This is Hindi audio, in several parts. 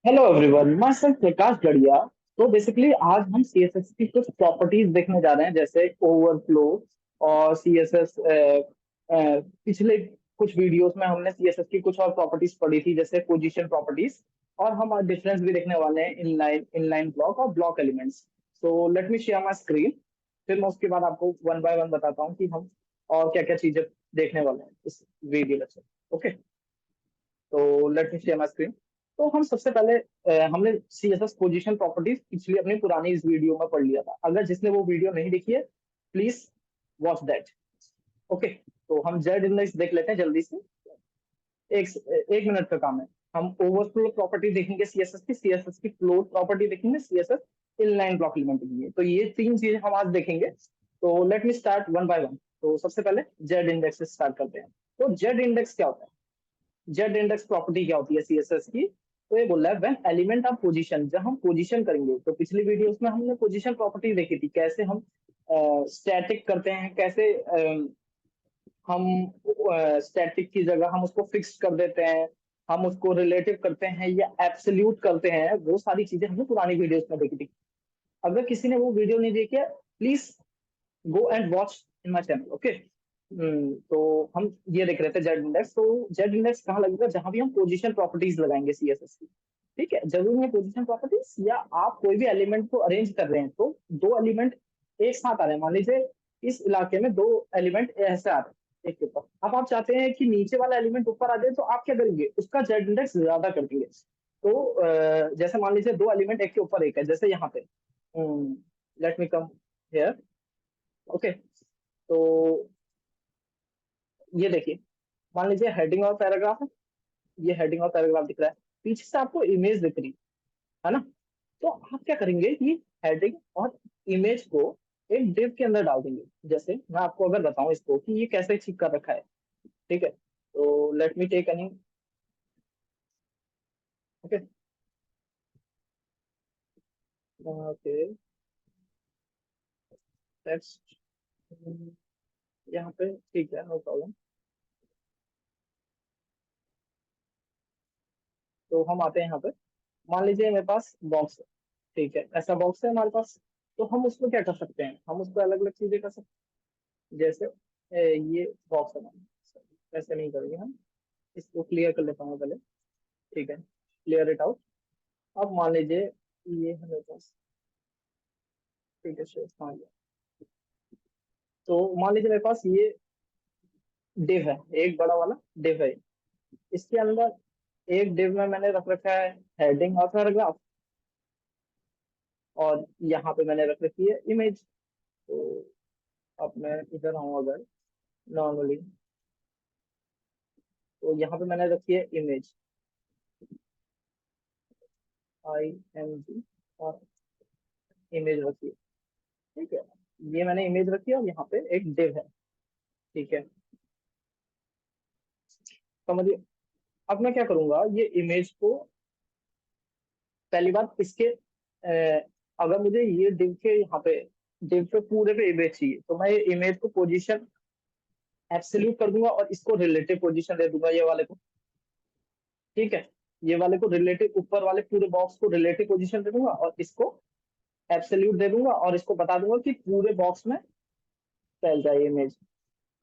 हेलो एवरीवन, मैं सर प्रकाश गढ़िया। तो बेसिकली आज हम सीएसएस की कुछ प्रॉपर्टीज देखने जा रहे हैं, जैसे ओवरफ्लो और सीएसएस। पिछले कुछ वीडियोस में हमने सीएसएस की कुछ और प्रॉपर्टीज पढ़ी थी, जैसे पोजीशन प्रॉपर्टीज। और हम डिफरेंस भी देखने वाले हैं इनलाइन ब्लॉक और block elements. So let me share my screen. फिर मैं उसके बाद आपको वन बाय वन बताता हूँ कि हम और क्या क्या चीजें देखने वाले हैं इस वीडियो लेक्चर। ओके, तो let me share my screen. तो हम सबसे पहले हमने सीएसएस पोजीशन प्रॉपर्टीज पिछली अपनी पुरानी इस वीडियो में पढ़ लिया था। अगर जिसने वो वीडियो नहीं देखी है, प्लीज वॉच दैट। ओके, तो हम जेड इंडेक्स देख लेते हैं जल्दी से। एक एक मिनट का काम है। हम ओवरफ्लो प्रॉपर्टी देखेंगे सीएसएस की, सीएसएस की फ्लोट प्रॉपर्टी देखेंगे, सीएसएस इनलाइन ब्लॉक एलिमेंट की। तो ये तीन चीजें हम आज देखेंगे। तो let me start one by one. तो सबसे पहले जेड इंडेक्स से स्टार्ट करते हैं। तो जेड इंडेक्स क्या होता है? जेड इंडेक्स प्रॉपर्टी क्या होती है सीएसएस की? तो ये बोल रहा है व्हेन एलिमेंट ऑफ पोजीशन, जब हम पोजीशन करेंगे। तो पिछली वीडियोस में हमने पोजीशन प्रॉपर्टी देखी थी, कैसे हम स्टैटिक करते हैं, कैसे हम स्टैटिक की जगह हम उसको फिक्स कर देते हैं, हम उसको रिलेटिव करते हैं या एब्सोल्यूट करते हैं। वो सारी चीजें हमने पुरानी वीडियोस में देखी थी। अगर किसी ने वो वीडियो नहीं देखी है, please go and watch in my channel. Okay, तो हम ये देख रहे थे जेड इंडेक्स। तो जेड इंडेक्स कहाँ लगेगा? जहां भी हम पोजीशन प्रॉपर्टीज लगाएंगे सीएसएस की। ठीक है, जरूरी है पोजीशन प्रॉपर्टीज, या आप कोई भी एलिमेंट को अरेंज कर रहे हैं तो दो एलिमेंट एक साथ आ रहे हैं। मान लीजिए इस इलाके में दो एलिमेंट ऐसे आ रहे हैं एक के ऊपर। अब आप चाहते हैं कि नीचे वाला एलिमेंट ऊपर आ जाए, तो आप क्या करेंगे? उसका जेड इंडेक्स ज्यादा कर देंगे। तो जैसे मान लीजिए दो एलिमेंट एक के ऊपर एक है, जैसे यहाँ पे। Let me come here. Okay, तो ये देखिए, मान लीजिए हेडिंग और पैराग्राफ है। ये हेडिंग और पैराग्राफ दिख रहा है, पीछे से आपको इमेज दिख रही है ना? तो आप क्या करेंगे कि हेडिंग और इमेज को एक डिव के अंदर डाल देंगे। जैसे मैं आपको अगर बताऊं इसको कि ये कैसे ठीक कर रखा है। ठीक है, तो let me take any. Okay, okay, text यहाँ पे ठीक है, नो प्रॉब्लम। तो हम आते हैं यहाँ पे। मान लीजिए मेरे पास बॉक्स है। ठीक है, ऐसा बॉक्स है हमारे पास। तो हम उसको क्या कर सकते हैं? हम उसको अलग अलग चीजें कर सकते हैं। जैसे ये बॉक्स है हमारा। ऐसे नहीं करेंगे हम, इसको क्लियर कर लेता हूँ पहले। ठीक है, क्लियर इट आउट। अब मान लीजिए ये है मेरे पास। ठीक है, शेयर हाँ ये। तो मान लीजिए मेरे पास ये डिव है, एक बड़ा वाला डिव है। इसके अंदर एक डिव में मैंने रख रखा है हेडिंग और पैराग्राफ, और यहाँ पे मैंने रख रखी है इमेज। तो अब मैं इधर आऊँ अगर नॉर्मली, तो यहाँ पे मैंने रखी है इमेज, IMG, और इमेज रखी है। ठीक है, ये मैंने इमेज रखी है और यहाँ पे एक डिव है। ठीक है, समझिए। अब मैं क्या करूंगा, ये इमेज को पहली बात इसके अगर मुझे ये डिव पे पूरे पे इमेज चाहिए, तो मैं ये इमेज को पोजीशन एब्सोल्यूट कर दूंगा और इसको रिलेटिव पोजीशन दे दूंगा, ये वाले को। ठीक है, ये वाले को रिलेटिव, ऊपर वाले पूरे बॉक्स को रिलेटिव पोजीशन दे दूंगा और इसको एब्सोल्यूट दे दूंगा, और इसको बता दूंगा कि पूरे बॉक्स में फैल जाए इमेज।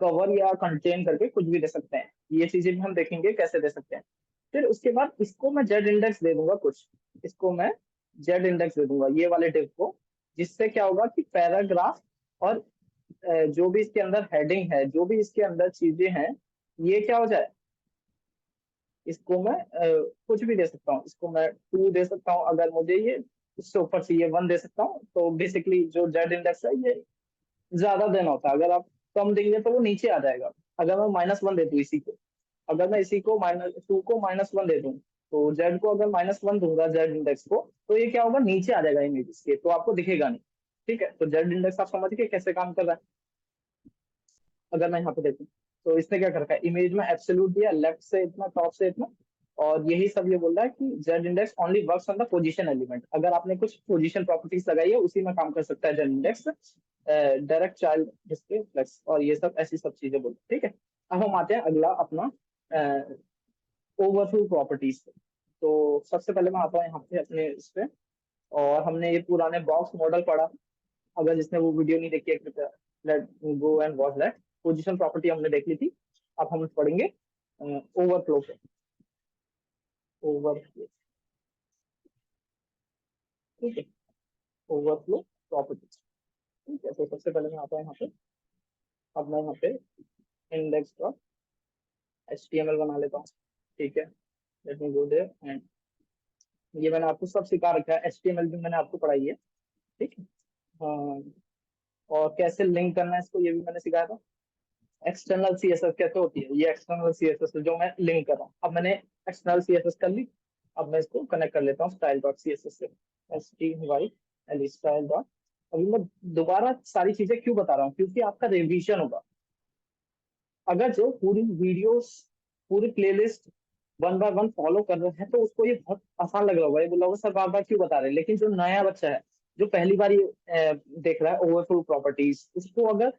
कवर या कंटेन करके कुछ भी दे सकते हैं। ये चीजें भी हम देखेंगे कैसे दे सकते हैं। फिर उसके बाद इसको मैं जेड इंडेक्स दे दूंगा कुछ। इसको मैं जेड इंडेक्स दे दूंगा ये वाले डिव को। जिससे क्या होगा कि पैराग्राफ और जो भी इसके अंदर हेडिंग है, जो भी इसके अंदर चीजें हैं, ये क्या हो जाए। इसको मैं कुछ भी दे सकता हूँ। इसको मैं 2 दे सकता हूँ, अगर मुझे ये उससे ऊपर चाहिए 1 दे सकता हूँ। तो बेसिकली जो जेड इंडेक्स है, ये ज्यादा देना होता है। अगर आप कम देंगे तो वो नीचे आ जाएगा। अगर मैं -1 दे दूं इसी को, अगर मैं इसी को -2 को -1 दे दूं, तो जेड को अगर -1 दूंगा जेड इंडेक्स को, तो ये क्या होगा, नीचे आ जाएगा इमेजेस के, तो आपको दिखेगा नहीं। ठीक है, तो जेड इंडेक्स आप समझ गए कैसे काम कर रहा है। अगर मैं यहाँ पे देखूं, तो इसने क्या कर रखा है, इमेज में एब्सोल्यूट दिया, लेफ्ट से इतना, टॉप से इतना। और यही सब ये बोल रहा है कि Z index only works on the position element. अगर आपने कुछ पोजीशन प्रॉपर्टीज लगाई है, उसी में काम कर सकता है Z index. Direct child display flex और ये सब ऐसी सब चीजें बोलते हैं। ठीक है, अब हम आते हैं अगला अपना ओवरफ्लो प्रॉपर्टीज पे। तो सबसे पहले मैं आता हूँ यहाँ पे अपने इस पे, और हमने ये पुराने बॉक्स मॉडल पढ़ा। अगर जिसने वो वीडियो नहीं देखी है, कृपया let go and watch that. Position property हमने देख ली थी। अब हम पढ़ेंगे ओवरफ्लो पे। ओवरफ्लो, ठीक है, ओवरफ्लो प्रॉपर्टी। ठीक है, तो सबसे पहले मैं आता हूँ यहाँ पे। अब मैं यहाँ पे इंडेक्स डॉट HTML बना लेता हूँ। ठीक है, let me go there and ये मैंने आपको सब सिखा रखा है, HTML भी मैंने आपको पढ़ाई है। ठीक है। हाँ, और कैसे लिंक करना है इसको ये भी मैंने सिखाया था। एक्सटर्नल CSS कैसे होती है, ये एक्सटर्नल CSS है जो मैं लिंक कर रहा हूँ। अब मैंने एक्सटर्नल CSS कर ली। अब मैं इसको कनेक्ट कर लेता हूँ स्टाइल डॉट CSS से। STYL style dot. अभी मैं दोबारा सारी चीजें क्यों बता रहा हूँ, क्योंकि आपका रिवीजन होगा। अगर जो पूरी वीडियोस, पूरी playlist one by one follow कर रहे हैं तो उसको ये बहुत आसान लग रहा होगा, ये बोला होगा सर बार बार क्यों बता रहे हैं। लेकिन जो नया बच्चा है, जो पहली बार ये देख रहा है ओवरफ्लो प्रॉपर्टीज, उसको अगर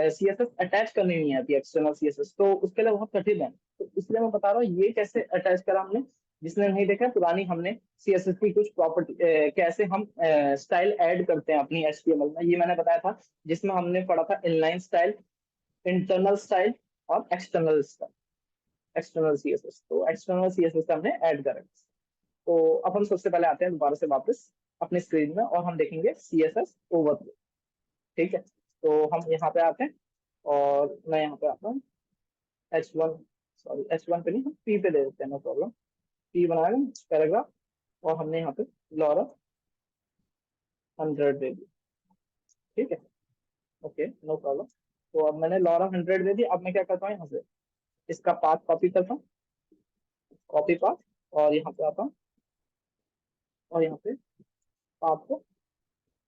CSS अटैच करनी नहीं आती, एक्सटर्नल CSS, तो उसके लिए बहुत कठिन है। तो इसलिए मैं बता रहा हूँ ये कैसे अटैच करा हमने। जिसने नहीं देखा पुरानी, हमने CSS की कुछ प्रॉपर्टी कैसे हम स्टाइल ऐड करते हैं अपनी HTML में, ये मैंने बताया था। जिसमें हमने पढ़ा था इनलाइन स्टाइल, इंटरनल स्टाइल और एक्सटर्नल स्टाइल, एक्सटर्नल CSS। तो एक्सटर्नल CSS हमने ऐड करा। तो अब हम सबसे पहले आते हैं दोबारा से वापस अपने स्क्रीन में, और हम देखेंगे CSS ओवरफ्लो। ठीक है, तो हम यहाँ पे आते हैं, और मैं यहाँ पे आता हूँ H1, सॉरी H1 पे नहीं, हम P पे दे देते हैं, नो प्रॉब्लम। P बनाएगा पैराग्राफ, और हमने यहाँ पे लॉरा 100 दे दी। ठीक है, ओके, नो प्रॉब्लम। तो अब मैंने लॉरा 100 दे दी। अब मैं क्या करता हूँ, यहाँ से इसका पाथ कॉपी करता हूँ, कॉपी पाथ, और यहाँ पे आता हूँ, और यहाँ पे पाथ को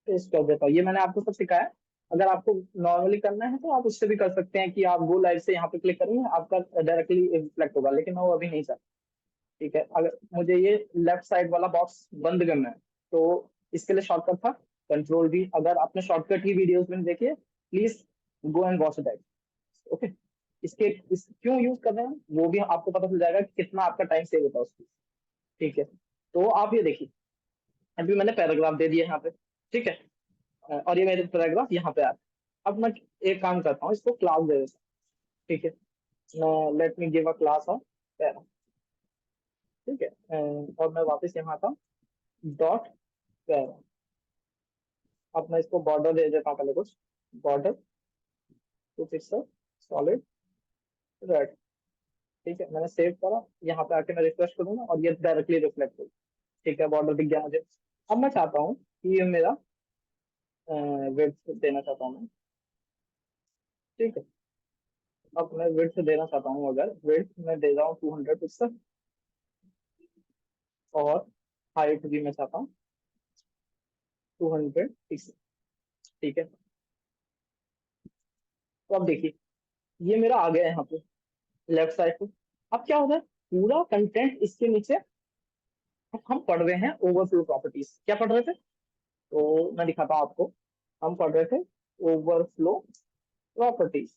पेस्ट कर देता हूँ। ये मैंने आपको सब सिखाया है। अगर आपको नॉर्मली करना है तो आप उससे भी कर सकते हैं कि आप गो लाइव से यहाँ पे क्लिक करेंगे, आपका डायरेक्टली रिफ्लेक्ट होगा, लेकिन मैं वो अभी नहीं चाहता। ठीक है, अगर मुझे ये लेफ्ट साइड वाला बॉक्स बंद करना है तो इसके लिए शॉर्टकट था Ctrl V। अगर आपने शॉर्टकट की वीडियोस में देखिए, please go and watch that. Okay, इसके इस क्यों यूज कर रहे हैं वो भी आपको पता चल जाएगा कि कितना आपका टाइम सेव होता है उसकी। ठीक है, तो आप ये देखिए, अभी मैंने पैराग्राफ दे दिया यहाँ पे। ठीक है, और ये मेरे पैराग्राफ यहाँ पे आ रहा है। अब मैं एक काम करता हूँ, इसको क्लास दे देता हूँ। ठीक है, let me give a class of para. ठीक है, और मैं वापस यहाँ आता हूँ, डॉट पैरा। अब मैं इसको बॉर्डर दे देता हूँ, पहले कुछ बॉर्डर 2 पिक्सल सॉलिड रेड। ठीक है, मैंने सेव करा, यहाँ पे आके मैं रिफ्रेश करूंगा और ये डायरेक्टली रिफ्लेक्ट होगा। ठीक है, बॉर्डर दिख गया मुझे। अब मैं चाहता हूँ कि ये मेरा विड्थ देना चाहता हूँ मैं। ठीक है, अब मैं विड्थ देना चाहता हूँ, अगर विड्थ मैं दे रहा हूँ 200 पिक्सल, और हाइट भी मैं चाहता हूँ 200 पिक्सल। ठीक है, तो अब देखिए ये मेरा आ गया यहाँ पे लेफ्ट साइड पे। अब क्या होता है, पूरा कंटेंट इसके नीचे। अब हम पढ़ रहे हैं ओवरफ्लो प्रॉपर्टीज, क्या पढ़ रहे थे, तो मैं दिखाता हूँ आपको। हम पढ़ रहे थे ओवरफ्लो प्रॉपर्टीज।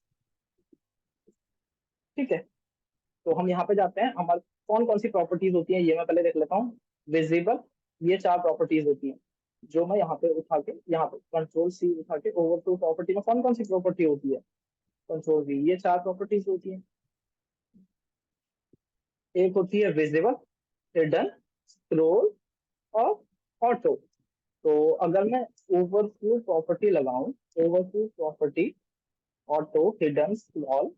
ठीक है, तो हम यहाँ पे जाते हैं, हमारे कौन कौन सी प्रॉपर्टीज होती है ये मैं पहले देख लेता हूँ। विजिबल, ये 4 प्रॉपर्टीज होती हैं, जो मैं यहाँ पे उठा के, यहाँ पे Ctrl+C उठा के ओवरफ्लो प्रॉपर्टी में कौन कौन सी प्रॉपर्टी होती है, Ctrl+V, ये 4 प्रॉपर्टीज होती हैं। एक होती है विजिबल, हिडन, स्क्रोल और ऑटो। तो अगर मैं ओवरफ्लो प्रॉपर्टी लगाऊं, overflow property auto, hidden, scroll,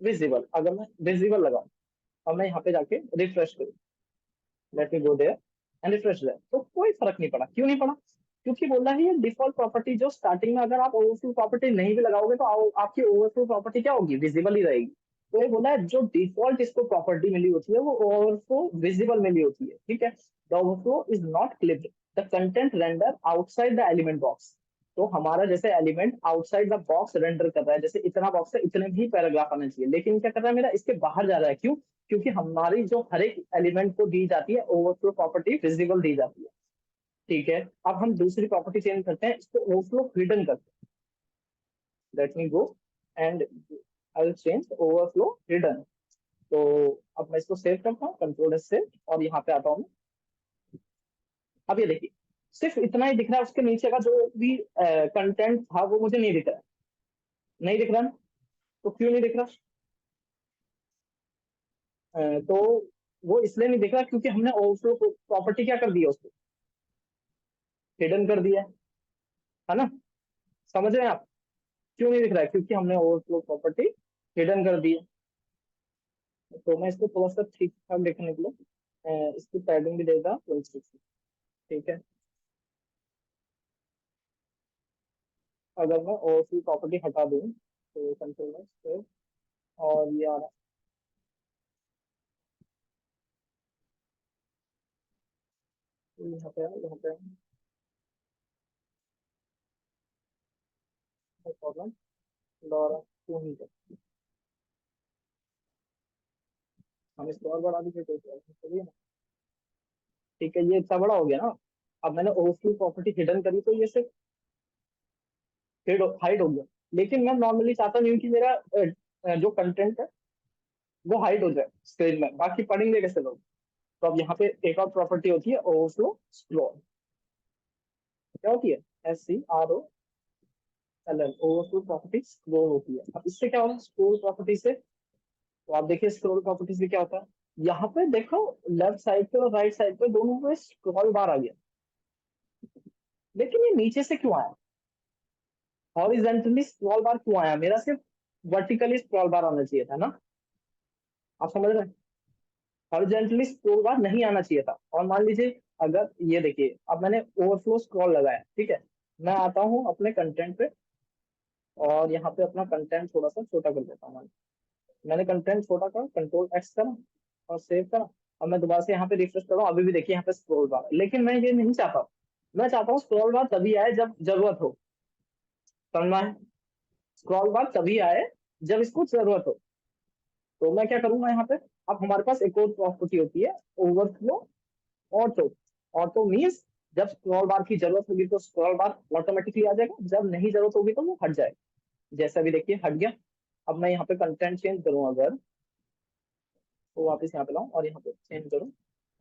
visible, अगर मैं विजिबल लगाऊं, और मैं यहाँ पे जाके रिफ्रेश करूँ, let me go there and refresh there, तो कोई फर्क नहीं पड़ा। क्यों नहीं पड़ा, क्योंकि बोल रहा है ये डिफॉल्ट प्रॉपर्टी जो स्टार्टिंग में, अगर आप ओवरफ्लो प्रॉपर्टी नहीं भी लगाओगे तो आपकी ओवरफ्लो प्रॉपर्टी क्या होगी, विजिबल ही रहेगी। तो ये बोला है जो डिफॉल्ट इसको प्रॉपर्टी मिली होती है वो ओवरफ्लो विजिबल मिली होती है। ठीक है, the overflow is not clipped, the content render outside the element box. तो हमारा जैसे element outside the box render कर रहा है, जैसे इतना बॉक्स है इतने भी पैराग्राफ आना चाहिए, लेकिन क्या कर रहा है मेरा इसके बाहर जा रहा है। क्यों, क्योंकि हमारी जो हर एक एलिमेंट को दी जाती है ओवरफ्लो प्रॉपर्टी विजिबल दी जाती है। ठीक है, अब हम दूसरी प्रॉपर्टी चेंज करते हैं, इसको ओवरफ्लो हिडन करते हैं। Let me go and I will change overflow hidden. तो अब मैं इसको सेव करता हूँ, कंट्रोल एस सेव, और यहाँ पे आता हूँ। अब ये देखिए, सिर्फ इतना ही दिख रहा है, उसके नीचे का जो भी कंटेंट था वो मुझे नहीं दिख रहा है। नहीं दिख रहा ना? तो क्यों नहीं दिख रहा? तो वो इसलिए नहीं दिख रहा क्योंकि हमने ओवरफ्लो प्रॉपर्टी क्या कर दिया, उसको हिडन कर दिया है ना? समझ रहे हैं आप? क्यों नहीं दिख रहा है? क्योंकि हमने ओवरफ्लो प्रॉपर्टी हिडन कर दी है। तो मैं इसको थोड़ा सा ठीक ठाक देखने के लिए इसकी पैडिंग भी देगा 26। ठीक है, अगर मैं ओवरफ्लो प्रॉपर्टी हटा दूं तो कंट्रोल से, और ये आ रहा है यहाँ पे, यहाँ पे प्रॉब्लम लॉरा क्यों नहीं कर, हम इसको और बढ़ा दीजिए, कोई प्रॉब्लम चलिए ना। ठीक है, ये इतना बड़ा हो गया ना। अब मैंने ओवरफ्लो प्रॉपर्टी हिडन करी तो ये सिर्फ हाइड हो गया। लेकिन मैं नॉर्मली चाहता नहीं हूँ कि मेरा जो कंटेंट है वो हाइड हो जाए स्क्रीन में, बाकी पढ़ेंगे कैसे लोग? तो अब यहाँ पे एक और प्रॉपर्टी होती है ओवरफ्लो स्क्रॉल। क्या होती है? SCROLL, ओवरफ्लो प्रॉपर्टी स्क्रॉल होती है। अब इससे क्या होता है स्क्रॉल प्रॉपर्टी से? तो आप देखिए स्क्रॉल प्रॉपर्टी से क्या होता है, यहाँ पे देखो लेफ्ट साइड पे और राइट साइड पे दोनों पे स्क्रॉल बार आ गया, लेकिन ये नीचे से क्यों आया? हॉरिजेंटली स्क्रॉल बार क्यों आया? मेरा सिर्फ वर्टिकली स्क्रॉल बार आना चाहिए था ना। आप समझ रहे हैं? हॉरिजेंटली स्क्रॉल बार नहीं आना चाहिए था। और मान लीजिए अगर ये देखिए, अब मैंने ओवरफ्लो स्क्रॉल लगाया, ठीक है, मैं आता हूँ अपने कंटेंट पे, और यहाँ पे अपना कंटेंट थोड़ा सा छोटा कर देता हूँ। मैंने कंटेंट छोटा करा, कंट्रोल एक्स करा और सेव करा। अब मैं दोबारा से यहाँ पे रिफ्रेश कर रहा हूँ, अभी भी देखिए यहाँ पे स्क्रॉल बार, लेकिन मैं ये नहीं चाहता। मैं चाहता हूँ स्क्रॉल बार तभी आए जब जरूरत हो। समझना है? स्क्रॉल बार तभी आए जब इसको जरूरत हो। तो मैं क्या करूंगा यहाँ पे, अब हमारे पास एक और प्रॉपर्टी होती है ओवरफ्लो ऑटो। ऑटो मीन्स जब स्क्रॉल बार की जरूरत होगी तो स्क्रॉल बार ऑटोमेटिकली आ जाएगा, जब नहीं जरूरत होगी तो वो हट जाएगा। जैसा भी देखिए हट गया। अब मैं यहाँ पे कंटेंट चेंज करूँ अगर, तो वापस यहाँ पे लाऊं और यहाँ पे चेंज करूँ,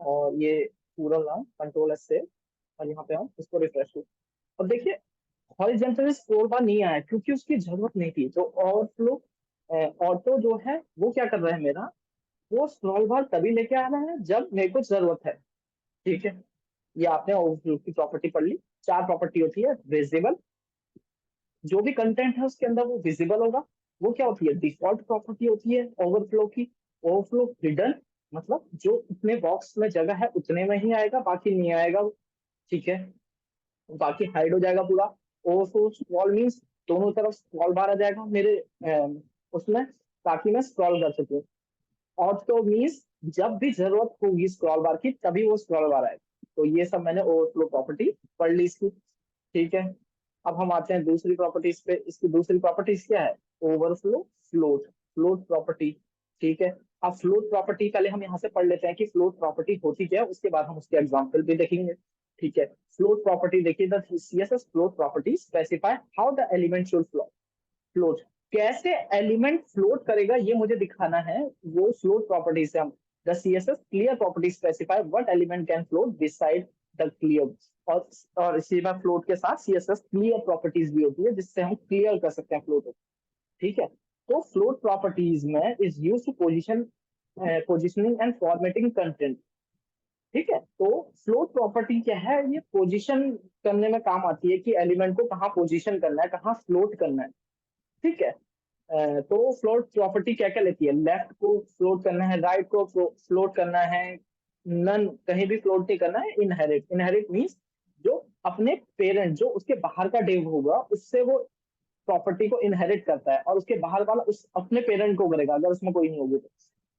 और ये पूरा लाऊं कंट्रोल एस से, और यहाँ पे आऊँ इसको रिफ्रेश करूँ। अब देखिए हॉरिजॉन्टली स्क्रॉल बार नहीं आया क्योंकि उसकी जरूरत नहीं थी। तो ओवरफ्लो ऑटो जो है वो क्या कर रहा है मेरा, वो स्क्रॉल बार तभी लेके आ रहा है जब मेरे को जरूरत है। ठीक है, ये आपने ओवरफ्लो की प्रॉपर्टी पढ़ ली। चार प्रॉपर्टी होती है विजिबल, जो भी कंटेंट है उसके अंदर वो विजिबल होगा। वो क्या होती है? डिफॉल्ट प्रॉपर्टी होती है ओवरफ्लो की। ओवरफ्लो हिडन, मतलब जो उतने बॉक्स में जगह है उतने में ही आएगा, बाकी नहीं आएगा। ठीक है, बाकी हाइड हो जाएगा पूरा। ओवरफ्लो स्क्रॉल मीन्स दोनों तरफ स्क्रॉल बार आ जाएगा मेरे उसमें, ताकि मैं स्क्रॉल कर सकूं। ऑटो मीन्स जब भी जरूरत होगी स्क्रॉल बार की तभी वो स्क्रॉल बार आएगा। तो ये सब मैंने ओवरफ्लो प्रॉपर्टी पढ़ ली इसकी। ठीक है, अब हम आते हैं दूसरी प्रॉपर्टीज पे। इसकी दूसरी प्रॉपर्टीज क्या है? Overflow float, float property. ठीक है, अब फ्लोट प्रॉपर्टी पहले हम यहाँ से पढ़ लेते हैं कि फ्लोट प्रॉपर्टी होती क्या है, उसके बाद हम उसके एग्जाम्पल भी देखेंगे। ठीक है, फ्लोट प्रॉपर्टी देखिए, the CSS float property specify how the element should flow. Float, कैसे एलिमेंट फ्लोट करेगा ये मुझे दिखाना है। वो फ्लोट प्रॉपर्टी से हम, the CSS clear property specify what element can float beside the clear. और और इसी में फ्लोट के साथ सीएसएस क्लियर प्रॉपर्टीज भी होती है जिससे हम क्लियर कर सकते हैं फ्लोट को। ठीक है, तो फ्लोट प्रॉपर्टीज में is use to position, positioning and formatting content. ठीक है, तो फ्लोट प्रॉपर्टी क्या है? ये पोजीशन करने में काम आती है कि एलिमेंट को कहाँ पोजीशन करना है, कहाँ फ्लोट करना है। ठीक है, तो फ्लोट प्रॉपर्टी क्या क्या लेती है? लेफ्ट को फ्लोट करना है, राइट को फ्लोट करना है, नन कहीं भी फ्लोट नहीं करना है। इनहेरिट, इनहेरिट मीन्स जो अपने पेरेंट, जो उसके बाहर का डिव होगा उससे वो प्रॉपर्टी को इनहेरिट करता है, और उसके बाहर वाला उस अपने पेरेंट को करेगा अगर उसमें कोई नहीं होगी तो।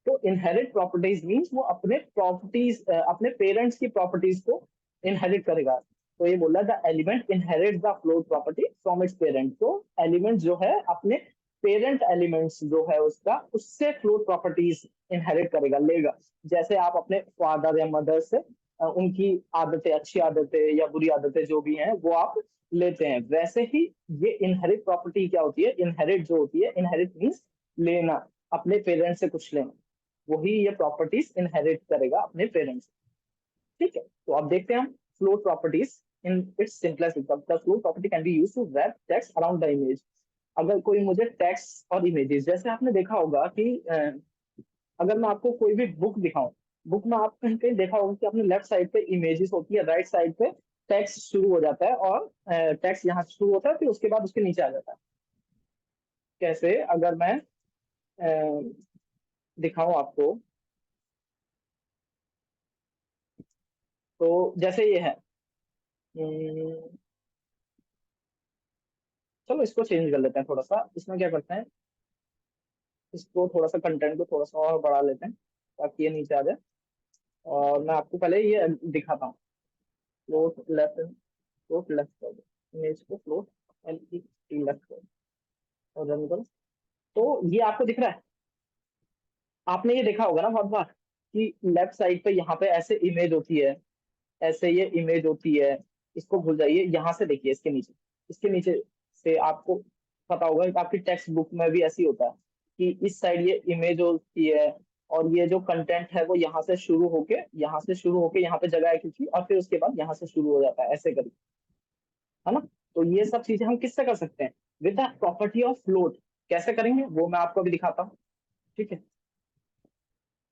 तो इनहेरिट प्रॉपर्टीज मीन्स वो अपने प्रॉपर्टीज, अपने पेरेंट्स की प्रॉपर्टीज को इनहेरिट करेगा। तो ये बोला the element inherit the float property from its parent. तो एलिमेंट जो है अपने पेरेंट एलिमेंट्स जो है उसका, उससे फ्लोट प्रॉपर्टीज इनहेरिट करेगा, लेगा। जैसे आप अपने फादर या मदर से उनकी आदतें, अच्छी आदतें या बुरी आदतें जो भी हैं वो आप लेते हैं, वैसे ही ये इनहेरिट प्रॉपर्टी क्या होती है? इनहेरिट जो होती है, इनहेरिट मीन्स लेना, अपने पेरेंट्स से कुछ लेना। वही ये प्रॉपर्टीज इनहेरिट करेगा अपने पेरेंट्स। ठीक है, तो अब देखते हैं हम float properties in its simplest example. The float property can be used to wrap text around the image. अगर कोई मुझे टेक्स्ट और इमेजेस, जैसे आपने देखा होगा कि अगर मैं आपको कोई भी बुक दिखाऊं, बुक में आप कहीं कहीं देखा होगा कि अपने लेफ्ट साइड पे इमेजेस होती है, राइट साइड पे टेक्स्ट शुरू हो जाता है, और टेक्स्ट यहाँ से शुरू होता है फिर उसके बाद उसके नीचे आ जाता है। कैसे, अगर मैं दिखाऊं आपको, तो जैसे ये है। हम्म, चलो इसको चेंज कर लेते हैं थोड़ा सा, इसमें क्या करते हैं, इसको थोड़ा सा कंटेंट को थोड़ा सा और बढ़ा लेते हैं ताकि ये नीचे आ जाए। और मैं आपको पहले ये दिखाता हूँ। फ्लोट लेफ्ट कर दो, इमेज को फ्लोट लेफ्ट कर दो और रन करो। तो ये आपको दिख रहा है। आपने ये देखा होगा ना बहुत बार कि लेफ्ट साइड पे यहाँ पे ऐसे इमेज होती है, ऐसे ये इमेज होती है। इसको भूल जाइए, यहाँ से देखिए, इसके नीचे से आपको पता होगा कि आपकी टेक्स्ट बुक में भी ऐसी होता है कि इस साइड ये इमेज होती है, और ये जो कंटेंट है वो यहाँ से शुरू होके यहाँ पे जगह है क्योंकि, और फिर उसके बाद यहाँ से शुरू हो जाता है ऐसे करके, है ना। तो ये सब चीजें हम किससे कर सकते हैं, with the property of float. कैसे करेंगे वो मैं आपको अभी दिखाता हूँ। ठीक है,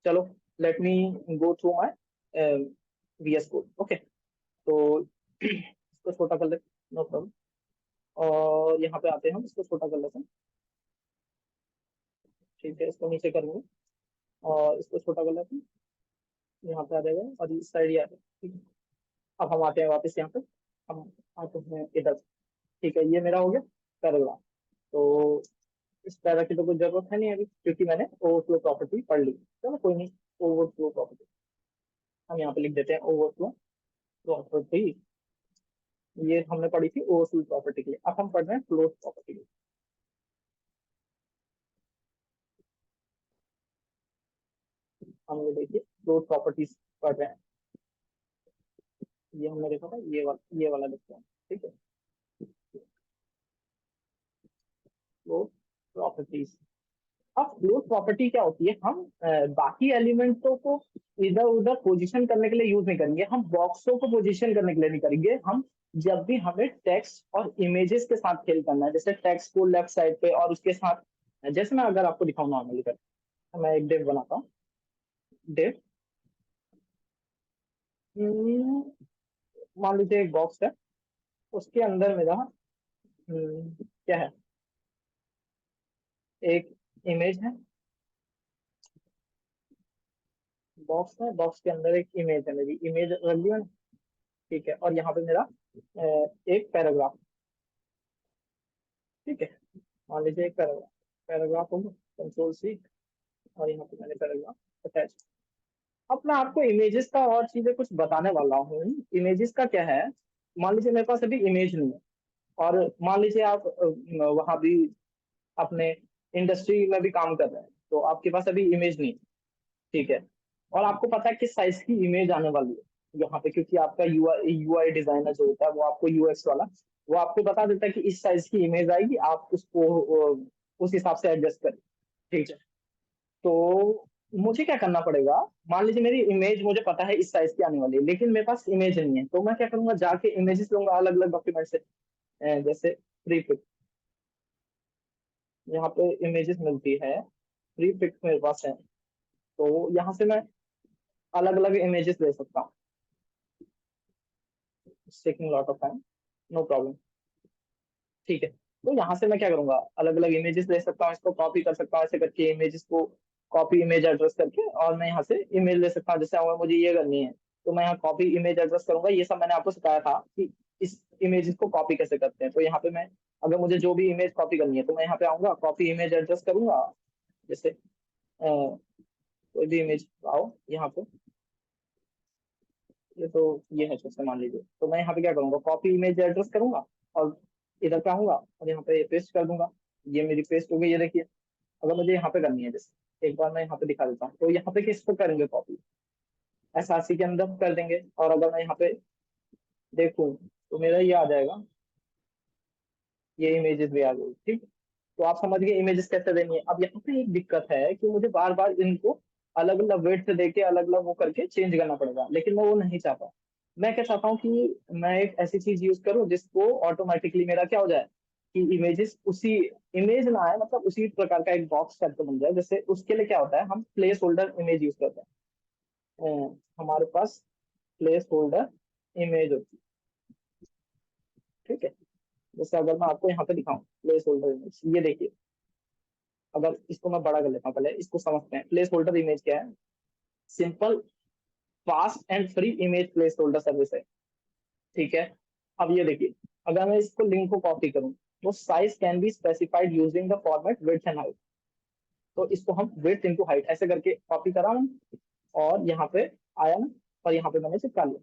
चलो, late me go through my VS code. Okay, तो इसको छोटा कर लेते, नो प्रॉब्लम। और यहाँ पे आते हैं, हम इसको छोटा कर लेते हैं। ठीक है, इसको नीचे करेंगे और इसको छोटा कर लेते हैं। यहाँ पे आ जाएगा और इस साइड ही आ जाएगा। ठीक है, अब हम आते हैं वापस यहाँ पे, हम आते हैं इधर। ठीक है, ये मेरा हो गया पैराग्राफ। तो इस पैरा की तो कोई जरूरत है नहीं अभी, क्योंकि मैंने ओवरफ्लो प्रॉपर्टी पढ़ ली। चलो कोई नहीं, ओवरफ्लो प्रॉपर्टी हम यहाँ पे लिख देते हैं, ओवरफ्लो प्रॉपर्टी। ये हमने पढ़ी थी ओवरफ्लो प्रॉपर्टी के लिए, अब हम पढ़ रहे हैं फ्लोट प्रॉपर्टी के लिए। हम ये देखिए फ्लोट प्रॉपर्टीज पढ़ रहे हैं। ये हमने देखा था, ये वाला देखते हैं। ठीक है, फ्लोट प्रॉपर्टीज। अब फ्लोट प्रॉपर्टी क्या होती है, हम बाकी एलिमेंटों को इधर उधर पोजीशन करने के लिए यूज नहीं करेंगे, हम बॉक्सों को पोजीशन करने के लिए नहीं करेंगे। हम जब भी हमें टेक्स्ट और इमेजेस के साथ खेल करना है, जैसे टेक्स्ट को लेफ्ट साइड पे और उसके साथ, जैसे मैं अगर आपको दिखाऊं नॉर्मली कर, मैं एक डिव बनाता हूँ। डिव, मान लीजिए एक बॉक्स है, उसके अंदर मेरा क्या है, एक इमेज है। बॉक्स है, बॉक्स के अंदर एक इमेज है, मेरी इमेज रख दिया। ठीक है, और यहाँ पे मेरा एक पैराग्राफ। ठीक है, मान लीजिए एक पैराग्राफ, पैराग्राफ होगा, कंट्रोल C, और यहाँ पे मैंने पैराग्राफ अटैच। अब मैं आपको इमेजेस का और चीजें कुछ बताने वाला हूँ। इमेजेस का क्या है, मान लीजिए मेरे पास अभी इमेज नहीं है, और मान लीजिए आप वहां भी अपने इंडस्ट्री में भी काम कर रहे हैं, तो आपके पास अभी इमेज नहीं है। ठीक है, और आपको पता है किस साइज की इमेज आने वाली है यहाँ पे, क्योंकि आपका यूआई डिजाइनर जो होता है वो आपको यूएक्स वाला, वो आपको बता देता है कि इस साइज की इमेज आएगी, आप उसको उस हिसाब से एडजस्ट करें। ठीक है, तो मुझे क्या करना पड़ेगा, मान लीजिए मेरी इमेज मुझे पता है इस साइज की आने वाली है, लेकिन मेरे पास इमेज नहीं है, तो मैं क्या करूंगा, जाके इमेजेस लूंगा अलग अलग डॉक्यूमेंट से। जैसे प्रीपिक, यहाँ पे इमेजेस मिलती है, प्रीपिक मेरे पास है, तो यहाँ से मैं अलग अलग इमेजेस ले सकता हूँ। Taking lot of time, no problem. ठीक है, तो यहाँ से मैं क्या करूंगा, अलग अलग इमेजेस ले सकता हूँ, इसको कॉपी कर सकता हूँ ऐसे करके, इमेजेस को कॉपी इमेज एड्रेस करके, और मैं यहाँ से इमेज ले सकता हूँ। जैसे अगर मुझे ये करनी है, तो मैं यहाँ कॉपी इमेज एड्रेस करूंगा। ये सब मैंने आपको सिखाया था कि इस इमेजेस को कॉपी कैसे करते हैं। तो यहाँ पे मैं, अगर मुझे जो भी इमेज कॉपी करनी है, तो मैं यहाँ पे आऊंगा, कॉपी इमेज एड्रेस करूंगा। जैसे कोई भी इमेज आओ यहाँ पे, ये तो ये है, जैसे मान लीजिए, तो मैं यहाँ पे क्या करूंगा, कॉपी इमेज एड्रेस करूंगा, और इधर पे आऊंगा और यहाँ पे पेस्ट कर दूंगा। ये मेरी पेस्ट हो गई, ये देखिए। अगर मुझे यहाँ पे करनी है, जैसे एक बार मैं यहाँ पे दिखा देता हूँ, तो यहाँ पे किसको करेंगे कॉपी, SRC के अंदर कर देंगे, और अगर मैं यहाँ पे देखूँ तो मेरा ये आ जाएगा, ये इमेजेस भी आ गई। ठीक, तो आप समझ गए इमेजेस कैसे देनी है। अब यहाँ पे एक दिक्कत है कि मुझे बार बार इनको अलग अलग वेट देके अलग अलग वो करके चेंज करना पड़ेगा, लेकिन मैं वो नहीं चाहता। मैं क्या चाहता हूँ कि मैं एक ऐसी चीज यूज करूँ जिसको ऑटोमेटिकली मेरा क्या हो जाए कि इमेजेस उसी इमेज ना आए, मतलब उसी प्रकार का एक बॉक्स टाइप का बन जाए। जैसे उसके लिए क्या होता है, हम प्लेस होल्डर इमेज यूज करते हैं। हमारे पास प्लेस होल्डर इमेज होती है, ठीक है। जैसे अगर मैं आपको यहाँ पे दिखाऊं प्लेस होल्डर इमेज, ये देखिए। अगर इसको मैं बड़ा कर लेता हूँ, पहले इसको समझते हैं। प्लेस होल्डर इमेज क्या है? Simple, fast and free image place holder service है, ठीक है। अब ये देखिए, अगर मैं इसको लिंक को कॉपी करूं तो size can be specified using the format width and height. तो इसको हम विड्थ इंटू हाइट ऐसे करके कॉपी करा हूं, और यहाँ पे आया ना, और यहाँ पे मैंने चिपका लिया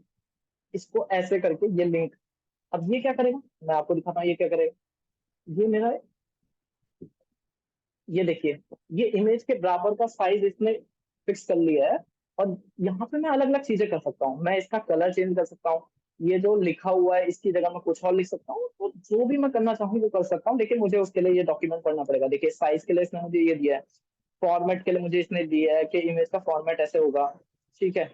इसको ऐसे करके ये लिंक। अब ये क्या करेगा, मैं आपको दिखाता हूँ ये क्या करेगा। ये मेरा, ये देखिए, ये इमेज के बराबर का साइज इसने फिक्स कर लिया है। और यहाँ पे मैं अलग अलग चीजें कर सकता हूँ, मैं इसका कलर चेंज कर सकता हूँ। ये जो लिखा हुआ है इसकी जगह मैं कुछ और लिख सकता हूँ, तो जो भी मैं करना चाहूँ वो कर सकता हूँ, लेकिन मुझे उसके लिए ये डॉक्यूमेंट पढ़ना पड़ेगा। देखिए साइज के लिए इसने मुझे ये दिया है, फॉर्मेट के लिए मुझे इसने दिया है कि इमेज का फॉर्मेट ऐसे होगा, ठीक है।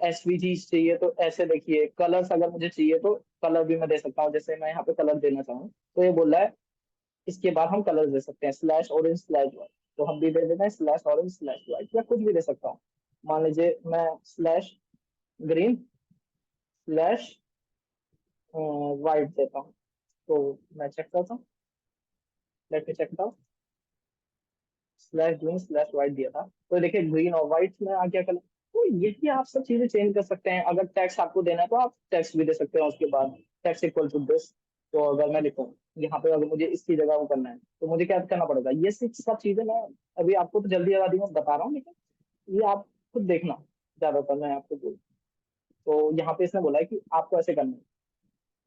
एसवीजी चाहिए तो ऐसे देखिए, कलर्स अगर मुझे चाहिए तो कलर भी मैं दे सकता हूँ। जैसे मैं यहाँ पे कलर देना चाहूँ तो ये बोल रहा है, इसके बाद हम कलर दे सकते हैं स्लैश ऑरेंज स्लैश व्हाइट, तो हम भी दे देते हैं स्लैश ऑरेंज स्लैश व्हाइट, या कुछ भी दे सकता हूँ। मान लीजिए मैं स्लैश ग्रीन स्लैश व्हाइट देता हूँ। तो मैं चेक करता हूँ, let me check it out. Slash green slash white दिया था, तो देखिए ग्रीन और व्हाइट में आ गया कलर। तो यही आप सब चीजें चेंज कर सकते हैं। अगर टेक्स्ट आपको देना है तो आप टेक्स्ट भी दे सकते हैं, उसके बाद टेक्स्ट इक्वल टू दिस। तो अगर मैं लिखूँ यहाँ पे, अगर मुझे इसकी जगह वो करना है तो मुझे क्या करना पड़ेगा, ये सब चीजें मैं अभी आपको तो जल्दी जल्दी में बता रहा हूँ, लेकिन ये आप खुद देखना, ज्यादातर मैं आपको बोल। तो यहाँ पे इसने बोला है कि आपको ऐसे करना है,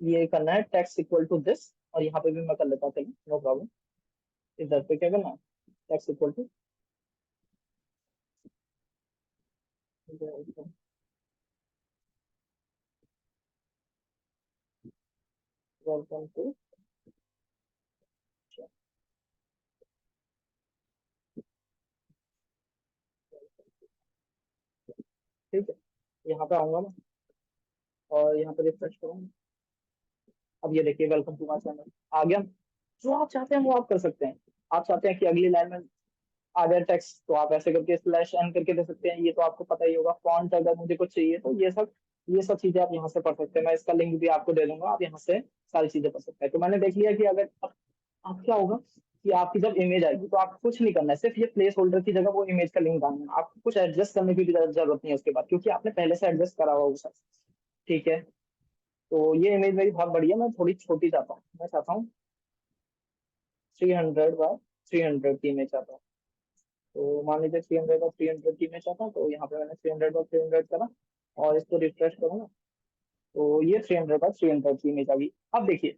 ये करना है टेक्स्ट इक्वल टू दिस, और यहाँ पे भी मैं कर लेता हूँ, चलिए नो प्रॉब्लम। इधर पे क्या करना है, text equal to welcome to, ठीक है। यहाँ पे आऊंगा मैं, और यहाँ पे रिफ्रेश करूंगा। अब ये देखिए वेलकम टू माय चैनल आ गया। जो आप चाहते हैं वो आप कर सकते हैं। आप चाहते हैं कि अगली लाइन में आ जाए टेक्स्ट, तो आप ऐसे करके स्लैश एन करके दे सकते हैं। ये तो आपको पता ही होगा। फॉन्ट अगर मुझे कुछ चाहिए तो ये सब चीजें आप यहाँ से पढ़ सकते हैं। मैं इसका लिंक भी आपको दे दूंगा, आप यहाँ से सारी चीजें पढ़ सकते हैं। तो मैंने देख लिया कि अगर अब क्या होगा कि आपकी जब इमेज आएगी तो आपको कुछ नहीं करना है, सिर्फ ये प्लेस होल्डर की जगह वो इमेज का लिंक डालना है। आपको कुछ एडजस्ट करने की भी जरूरत नहीं है उसके बाद, क्योंकि आपने पहले से एडजस्ट करा हुआ वो, ठीक है। तो ये इमेज मेरी बहुत बड़ी है, मैं थोड़ी छोटी चाहता हूँ। मैं चाहता हूँ 300 बाय 300 की इमेज चाहता हूँ। तो मान लीजिए 300 बाय 300 की इमेज चाहता हूँ, तो यहाँ पे मैंने 300 बाय 300 करा, और इसको रिफ्रेश करूंगा तो ये 300 बाय 300 की इमेज आ गई। अब देखिए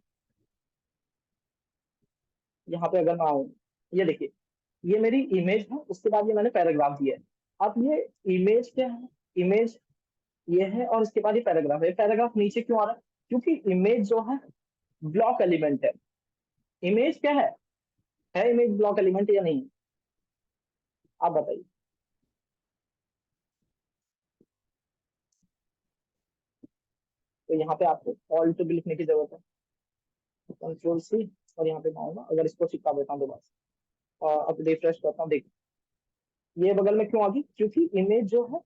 यहाँ पे अगर मैं आऊँ, ये देखिए, ये मेरी इमेज है, उसके बाद ये मैंने पैराग्राफ दिया है। अब ये इमेज क्या है, इमेज ये है, और इसके बाद ये पैराग्राफ है। पैराग्राफ नीचे क्यों आ रहा है, क्योंकि इमेज जो है ब्लॉक एलिमेंट है। इमेज क्या है इमेज ब्लॉक एलिमेंट या नहीं? आप बताइए। तो यहाँ पे आपको ऑल्ट भी लिखने की जरूरत है, कंट्रोल सी, और यहाँ पे मैं आऊंगा, अगर इसको चिपका देता हूँ दोबारा से, और अब रिफ्रेश करता हूँ, देखिए ये बगल में क्यों आ गई, क्योंकि इमेज जो है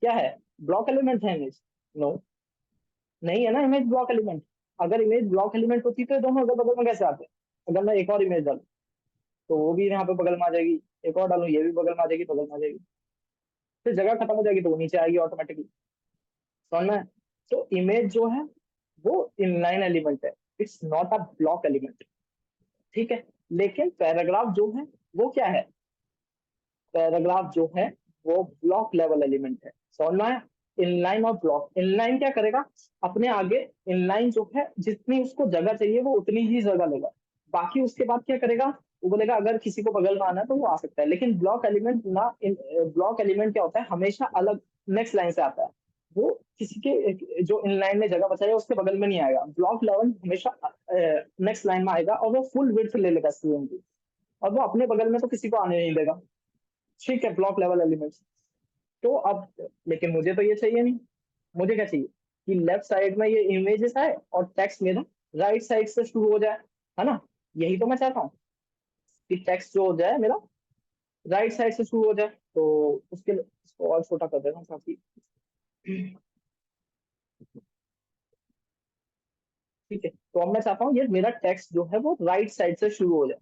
क्या है, ब्लॉक एलिमेंट है इमेज। नो, नहीं है ना इमेज ब्लॉक एलिमेंट। अगर इमेज ब्लॉक एलिमेंट होती तो ये दोनों अगर बगल में कैसे आते? अगर मैं एक और इमेज डालूं तो वो भी यहाँ पे बगल में आ जाएगी, एक और डालूं ये भी बगल में आ जाएगी, बगल में आ जाएगी, फिर जगह खत्म हो जाएगी तो वो नीचे आएगी ऑटोमेटिकली। समझ में? तो इमेज जो है वो इनलाइन एलिमेंट है, it's not a block element, ठीक है। लेकिन पैराग्राफ जो है वो क्या है, पैराग्राफ जो है वो ब्लॉक लेवल एलिमेंट है। समझ में आया? इनलाइन और ब्लॉक, इनलाइन क्या करेगा, अपने आगे इनलाइन जो है जितनी उसको जगह चाहिए वो उतनी ही जगह लेगा। बाकी उसके बाद क्या करेगा, वो बोलेगा अगर किसी को बगल में आना है तो वो आ सकता है। लेकिन ब्लॉक एलिमेंट ना, ब्लॉक एलिमेंट क्या होता है, हमेशा अलग नेक्स्ट लाइन से आता है। वो किसी के जो इनलाइन में जगह बचाएगा उसके बगल में नहीं आएगा। ब्लॉक लेवल हमेशा नेक्स्ट लाइन में आएगा, और वो फुल विड्थ ले लेगा स्क्रीन की, और वो अपने बगल में तो किसी को आने नहीं देगा। ठीक है, ब्लॉक लेवल एलिमेंट्स। तो अब लेकिन मुझे तो ये चाहिए नहीं। मुझे क्या चाहिए कि लेफ्ट साइड में ये इमेजेस आए और टेक्स्ट मेरा राइट साइड से शुरू हो जाए, है ना। यही तो मैं चाहता हूँ कि टेक्स्ट जो हो जाए मेरा राइट साइड से शुरू हो जाए। तो उसके लिए इसको और छोटा कर देता हूँ काफी। ठीक है, तो अब मैं चाहता हूँ ये मेरा टेक्स्ट जो है वो राइट साइड से शुरू हो जाए।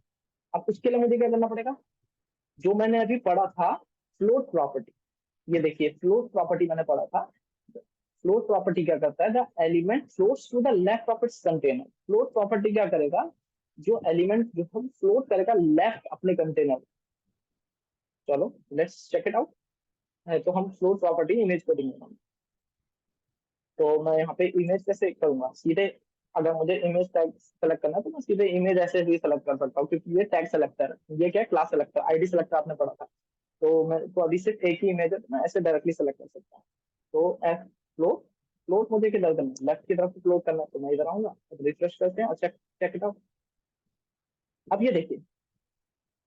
अब उसके लिए मुझे क्या करना पड़ेगा, जो मैंने अभी पढ़ा था फ्लोट प्रॉपर्टी। ये देखिए फ्लोट प्रॉपर्टी मैंने पढ़ा था। फ्लोट प्रॉपर्टी क्या करता है, the element floats to the left of its container. Float property क्या करेगा, जो एलिमेंट जो है फ्लोट करेगा लेफ्ट अपने कंटेनर। चलो लेट्स चेक इट आउट। तो हम फ्लोट प्रॉपर्टी इमेज को देंगे हम। तो मैं यहाँ पे इमेज कैसे करूंगा, सीधे अगर मुझे इमेज टैग सेलेक्ट करना है तो मैं सीधे इमेज ऐसे ही सेलेक्ट कर सकता हूँ, क्योंकि ये टैग सेलेक्टर है। ये क्या क्लास सेलेक्टर, आईडी सेलेक्टर आपने पढ़ा था। तो मैं तो अभी सिर्फ एक ही इमेज है तो मैं ऐसे डायरेक्टली सेलेक्ट कर सकता हूँ। तो एफ फ्लोट, फ्लोट मुझे किधर करना है, लेफ्ट की तरफ फ्लोट करना है, तो मैं इधर आऊंगा, रिफ्रेश करते हैं और चेक चेक इट आउट। अब ये देखिए,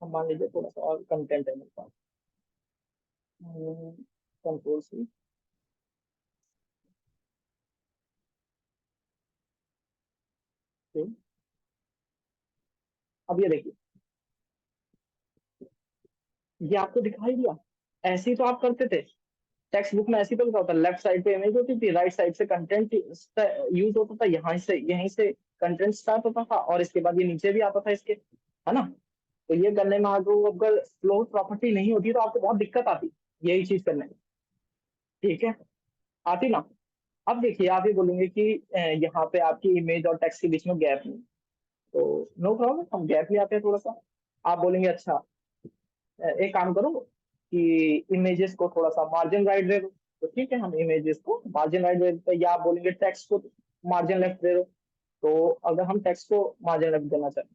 हम मान लीजिए थोड़ा सा और कंटेंट है मेरे पास। Control C. अब ये देखिए, ये आपको दिखाई दिया। ऐसे ही तो आप करते थे टेक्स्ट बुक में, ऐसी तो लिखा होता, लेफ्ट साइड पे इमेज होती थी, राइट साइड से कंटेंट यूज होता था, यहाँ से यहीं से कंटेंट स्टार्ट होता था और इसके बाद ये नीचे भी आता था इसके, है ना। तो ये करने में अगर फ्लो प्रॉपर्टी नहीं होती तो आपको बहुत दिक्कत आती यही चीज करने में। ठीक है, आती ना। अब देखिए आप ये बोलेंगे कि यहाँ पे आपकी इमेज और टेक्स्ट के बीच में गैप नहीं। तो नो प्रॉब्लम, हम गैप ले आते हैं थोड़ा सा। आप बोलेंगे अच्छा, एक काम करो कि इमेजेस को थोड़ा सा मार्जिन राइट दे दो। तो ठीक है, हम इमेजेस को मार्जिन राइट दे देते हैं, या आप बोलेंगे टेक्स्ट को मार्जिन लेफ्ट दे दो। तो अगर हम टेक्स्ट को मार्जिन लेफ्ट देना चाहें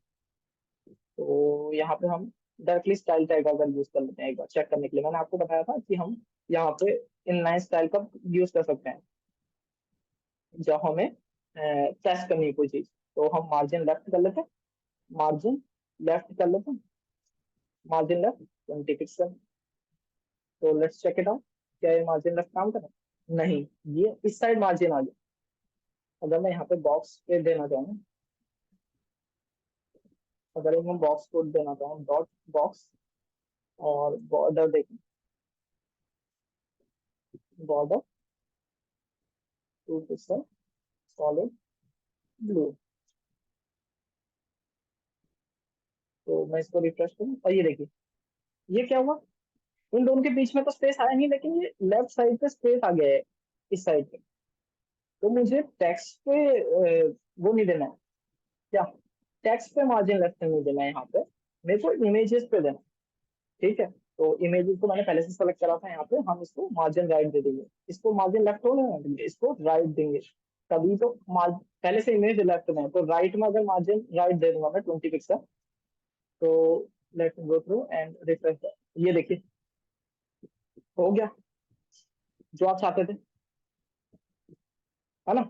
तो यहाँ पे हम डायरेक्टली स्टाइल टैग अगर यूज कर लेते हैं, एक बार चेक करने के लिए। मैंने आपको बताया था कि हम यहाँ पे इनलाइन स्टाइल का यूज कर सकते हैं जब हमें टेस्ट करनी है कोई चीज। तो हम मार्जिन लेफ्ट कर लेते हैं, मार्जिन लेफ्ट कर लेते हैं, मार्जिन लेफ्ट 20 पिक्सल। तो लेट्स चेक इट आउट, क्या ये मार्जिन लेफ्ट काम कर रहा है? नहीं, ये इस साइड मार्जिन आ गया। अगर मैं यहाँ पे बॉक्स पे देना चाहूँ, अगर मैं बॉक्स कोड देना चाहूँ डॉट बॉक्स, और बॉर्डर देखें, बॉर्डर 2 पिक्सल सॉलिड ब्लू। तो मैं इसको रिफ्रेश करूँ और ये देखिए, ये क्या हुआ, इन दोनों के बीच में तो स्पेस आया नहीं, लेकिन ये लेफ्ट साइड पे स्पेस आ गया है इस साइड पे। तो मुझे टेक्स्ट पे वो नहीं देना है, क्या टेक्स्ट पे मार्जिन लेफ्ट नहीं देना है यहाँ पे, मेरे को इमेजेस पे देना है। ठीक है, तो इमेजेस को मैंने पहले से सेलेक्ट करा था, यहाँ पे हम इसको मार्जिन राइट दे देंगे, इसको मार्जिन लेफ्ट होने ना देंगे, इसको राइट देंगे। तभी तो पहले से इमेज लेफ्ट में है, तो राइट में अगर मार्जिन राइट दे दूंगा मैं 20 पिक्सल। तो let go through and refresh. ये देखिए, हो गया जो आप चाहते थे, है ना।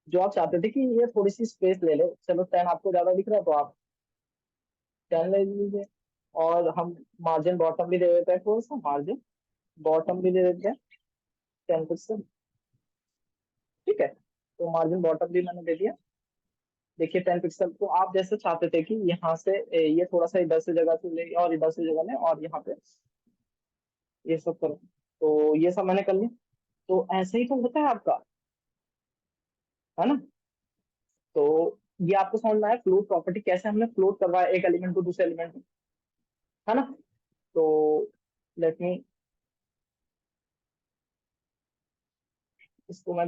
जो आप चाहते थे कि ये थोड़ी सी स्पेस ले ले, चलो 10 आपको ज्यादा दिख रहा है तो आप 10 ले लीजिए। और हम मार्जिन बॉटम भी दे देते हैं, थोड़ा सा मार्जिन बॉटम भी दे देते हैं 10 पिक्सल। ठीक है, तो मार्जिन बॉटम भी मैंने दे दिया। देखिए 10 पिक्सल, तो आप जैसे चाहते थे कि यहाँ से ये थोड़ा सा इधर से जगह से ले और इधर से जगह ले और यहाँ पे ये सब करो। तो ये सब मैंने कर लिया। तो ऐसे ही तो होता है आपका, है ना। तो ये आपको समझ में आया फ्लोट प्रॉपर्टी कैसे हमने फ्लोट करवाया एक एलिमेंट को दूसरे एलिमेंट में, है ना। तो लेट मी, इसको मैं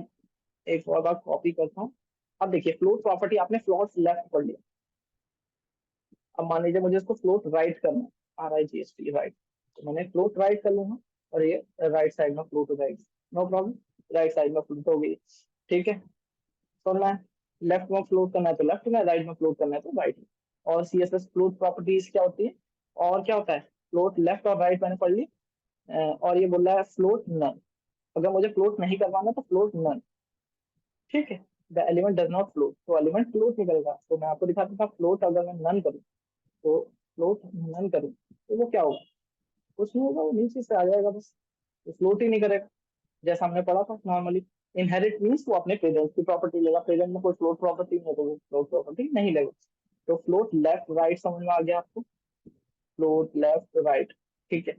एक और बार कॉपी करता हूँ। अब देखिए फ्लोट प्रॉपर्टी आपने फ्लोट लेफ्ट कर लिया। अब मान लीजिए मुझे इसको फ्लोट राइट करना है, RIGHT राइट। तो मैंने फ्लोट राइट कर लूंगा और ये राइट साइड में फ्लोट हो जाएगी। नो प्रॉब्लम, राइट साइड में फ्लोट हो गई। ठीक है, तो मैं लेफ्ट में फ्लोट करना है तो लेफ्ट में, राइट में फ्लोट करना है तो राइट में। और CSS फ्लोट प्रॉपर्टीज क्या होती है, और क्या होता है, फ्लोट लेफ्ट और राइट मैंने पढ़ ली। और ये बोल रहा है फ्लोट नन, अगर मुझे फ्लोट नहीं करवाना तो फ्लोट नन। ठीक है, the element does not float, तो एलिमेंट फ्लोट नहीं करेगा। तो मैं आपको दिखाता था फ्लोट अगर मैं नन करूँ, तो फ्लोट नन करूँ तो वो क्या होगा, कुछ नहीं होगा, वो नीचे से आ जाएगा बस, फ्लोट ही नहीं करेगा। जैसा हमने पढ़ा था नॉर्मली, इनहेरिट मीन्स वो अपने पेरेंट्स की प्रॉपर्टी लेगा, पेरेंट में कोई फ्लोट प्रॉपर्टी नहीं है तो वो फ्लोट प्रॉपर्टी नहीं लेगा। तो फ्लोट लेफ्ट राइट समझ में आ गया आपको, फ्लोट लेफ्ट राइट, ठीक है।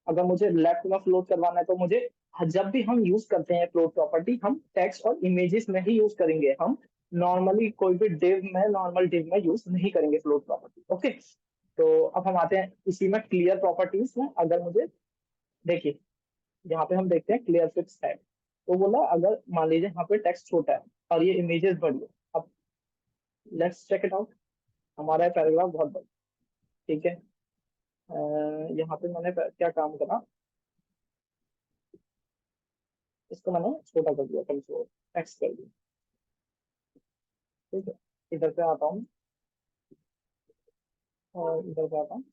अगर मुझे लेफ्ट में फ्लोट करवाना है तो मुझे, जब भी हम यूज करते हैं फ्लोट प्रॉपर्टी, हम टेक्स्ट और इमेजेस में ही यूज करेंगे, हम नॉर्मली कोई भी डिव में, नॉर्मल डिव में यूज नहीं करेंगे फ्लोट प्रॉपर्टी, ओके। तो अब हम आते हैं इसी में क्लियर प्रॉपर्टीज में। अगर मुझे, देखिए यहाँ पे हम देखते हैं क्लियर फिक्स है, तो बोला अगर मान लीजिए यहाँ पे टेक्स्ट छोटा है और ये इमेजेस बड़ी है। अब लेट्स चेक इट आउट, हमारा पैराग्राफ बहुत बड़ा, ठीक है। यहाँ पे मैंने क्या काम करा, इसको मैंने छोटा कर दिया, कंट्रोल एक्स कर दिया, ठीक है। इधर पे आता हूँ और इधर पे आता हूँ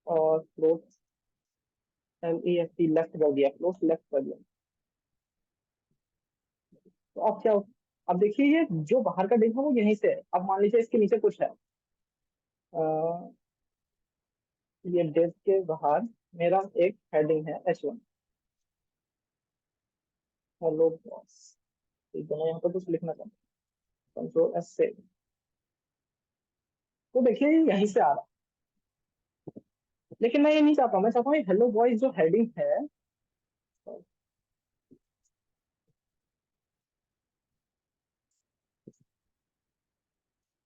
और फ्लोट LEFT लेफ्ट कर दिया, फ्लोट लेफ्ट कर दिया। तो अब क्या अब देखिए ये जो बाहर का डिव है वो यहीं से है। अब मान लीजिए इसके नीचे कुछ है, अ, ये डिव के बाहर मेरा एक हेडिंग है H1, हेलो बॉस, ठीक है। मैं यहाँ पर कुछ लिखना चाहता हूँ, कंट्रोल S से। तो देखिए ये यहीं से आ रहा है, लेकिन मैं ये नहीं चाहता हूँ, मैं चाहता हूँ हेलो बॉयज जो हेडिंग है,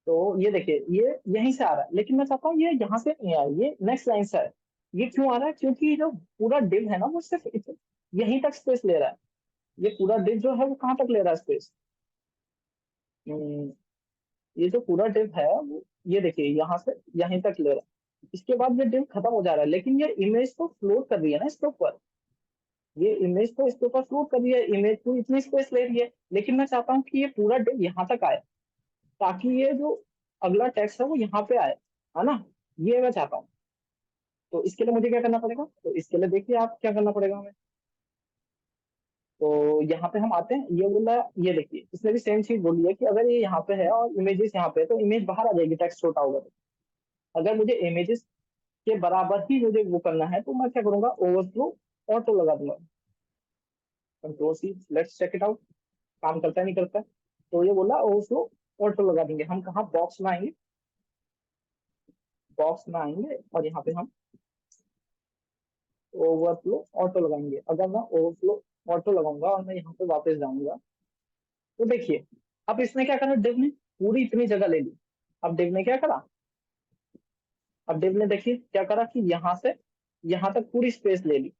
तो ये देखिए ये यहीं से आ रहा है, लेकिन मैं चाहता हूँ ये यहाँ से नहीं आए, ये नेक्स्ट लाइन से है। ये क्यों आ रहा है, क्योंकि जो पूरा डिव है ना वो सिर्फ यहीं तक स्पेस ले रहा है। ये पूरा डिव जो है वो कहाँ तक ले रहा है स्पेस, ये जो पूरा डिव है वो, ये देखिए यहाँ से यहीं तक ले रहा है। इसके बाद ये डिव खत्म हो जा रहा है, लेकिन ये इमेज तो फ्लोट कर रही है ना इसके ऊपर, ये इमेज तो इसके ऊपर फ्लोट कर रही है, इमेज तो इतनी स्पेस ले रही है। लेकिन मैं चाहता हूँ कि ये पूरा डिव यहाँ तक आए, ताकि ये जो अगला टेक्स्ट है वो यहाँ पे आए, है ना, ये मैं चाहता हूँ। तो इसके लिए मुझे क्या करना पड़ेगा, तो इसके लिए देखिए आप क्या करना पड़ेगा हमें। तो यहाँ पे हम आते हैं, ये बोला, ये देखिए इसने भी सेम चीज बोली है कि अगर ये यहाँ पे है और इमेजेस यहाँ पे है तो इमेज बाहर आ जाएगी, टेक्स्ट छोटा होगा तो। अगर मुझे इमेजेस के बराबर ही मुझे वो करना है तो मैं क्या करूंगा, ओवरफ्लो ऑटो लगा दूंगा, control C, let's check it out, काम करता है नहीं करता है। तो ये बोला ओवरफ्लो ऑटो लगा देंगे, हम कहाँ बॉक्स में आएंगे, बॉक्स में आएंगे और यहाँ पे हम ओवरफ्लो ऑटो लगाएंगे। अगर मैं ओवरफ्लो ऑटो लगाऊंगा और मैं यहाँ पे वापस जाऊंगा, तो देखिए अब इसने क्या करा, डिव ने पूरी इतनी जगह ले ली। अब डिव ने क्या करा, अब डिव ने देखिए क्या करा कि यहाँ से यहाँ तक पूरी स्पेस ले ली,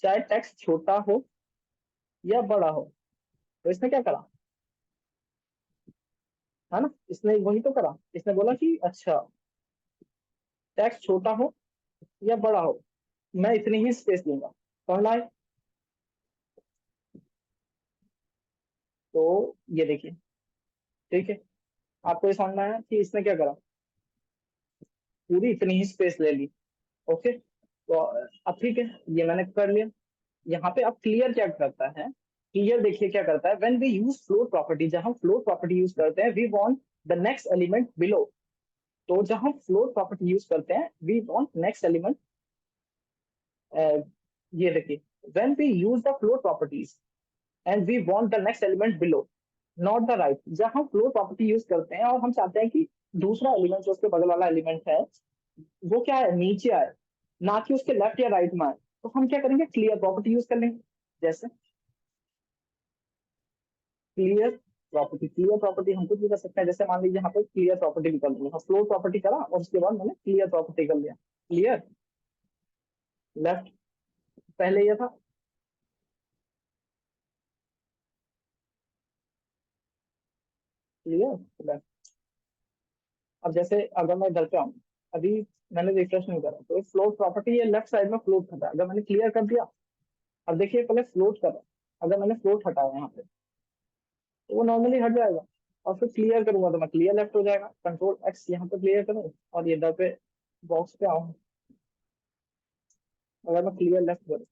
चाहे टेक्स्ट छोटा हो या बड़ा हो। तो इसने क्या करा, है ना, इसने वही तो करा, इसने बोला कि अच्छा टेक्स्ट छोटा हो या बड़ा हो, मैं इतनी ही स्पेस लूंगा, समझ में आए। तो ये देखिए, ठीक है, आपको ये समझ में आया कि इसने क्या करा, पूरी इतनी ही स्पेस ले ली, ओके। तो अब ठीक है, ये मैंने कर लिया। यहाँ पे अब क्लियर क्या करता है, क्लियर देखिए क्या करता है, when we use float property, जब हम फ्लोट प्रॉपर्टी यूज करते हैं, we want the next element below. तो जब हम फ्लोट प्रॉपर्टी यूज करते हैं, वी वांट नेक्स्ट एलिमेंट, ये देखिए, when we use the float properties and we want the next element below, not the right. जब हम फ्लोट प्रॉपर्टी यूज करते हैं और हम चाहते हैं कि दूसरा एलिमेंट जो उसके बगल वाला एलिमेंट है वो क्या है, नीचे आए, ना कि उसके लेफ्ट या राइट में आए, तो हम क्या करेंगे, क्लियर प्रॉपर्टी यूज कर लेंगे। जैसे क्लियर प्रॉपर्टी, क्लियर प्रॉपर्टी हम कुछ भी कर सकते हैं, जैसे मान लीजिए यहाँ पे क्लियर प्रॉपर्टी निकल रही है, फ्लोर प्रॉपर्टी करा और उसके बाद मैंने क्लियर प्रॉपर्टी कर लिया, क्लियर लेफ्ट, पहले ये था, क्लियर लेफ्ट। अब जैसे अगर मैं इधर पे आऊँ, अभी मैंने रिफ्रेश नहीं करा तो फ्लोट प्रॉपर्टी ये लेफ्ट साइड में फ्लोट था, अगर मैंने क्लियर कर दिया, अब देखिए पहले फ्लोट कर रहा, अगर मैंने फ्लोट हटाया यहाँ पे तो वो नॉर्मली हट जाएगा, और फिर क्लियर करूंगा तो मैं क्लियर लेफ्ट हो जाएगा, कंट्रोल X यहाँ पे क्लियर करूँ और ये इधर पे बॉक्स पे आऊँ, अगर मैं क्लियर लेफ्ट करूँ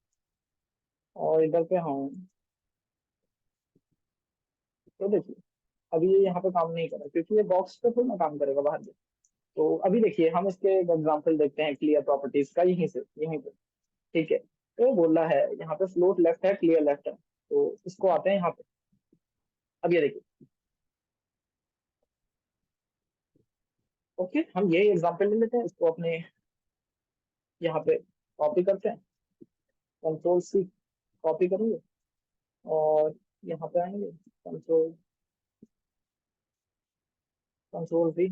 और इधर पे आऊँ, तो देखिए अभी ये यहाँ पे काम नहीं कर रहा, क्योंकि ये बॉक्स पे थोड़ा ना काम करेगा बाहर से। तो अभी देखिए हम इसके एग्जांपल देखते हैं क्लियर प्रॉपर्टीज का यहीं पे। ठीक है, तो बोल रहा है यहाँ पे फ्लोट लेफ्ट है, क्लियर लेफ्ट है, तो इसको आते हैं यहाँ पे। अब ये देखिए, ओके, हम यही एग्जांपल ले लेते हैं, इसको अपने यहाँ पे कॉपी करते हैं, कंट्रोल C कॉपी करेंगे, और यहाँ पे आएंगे, control control V,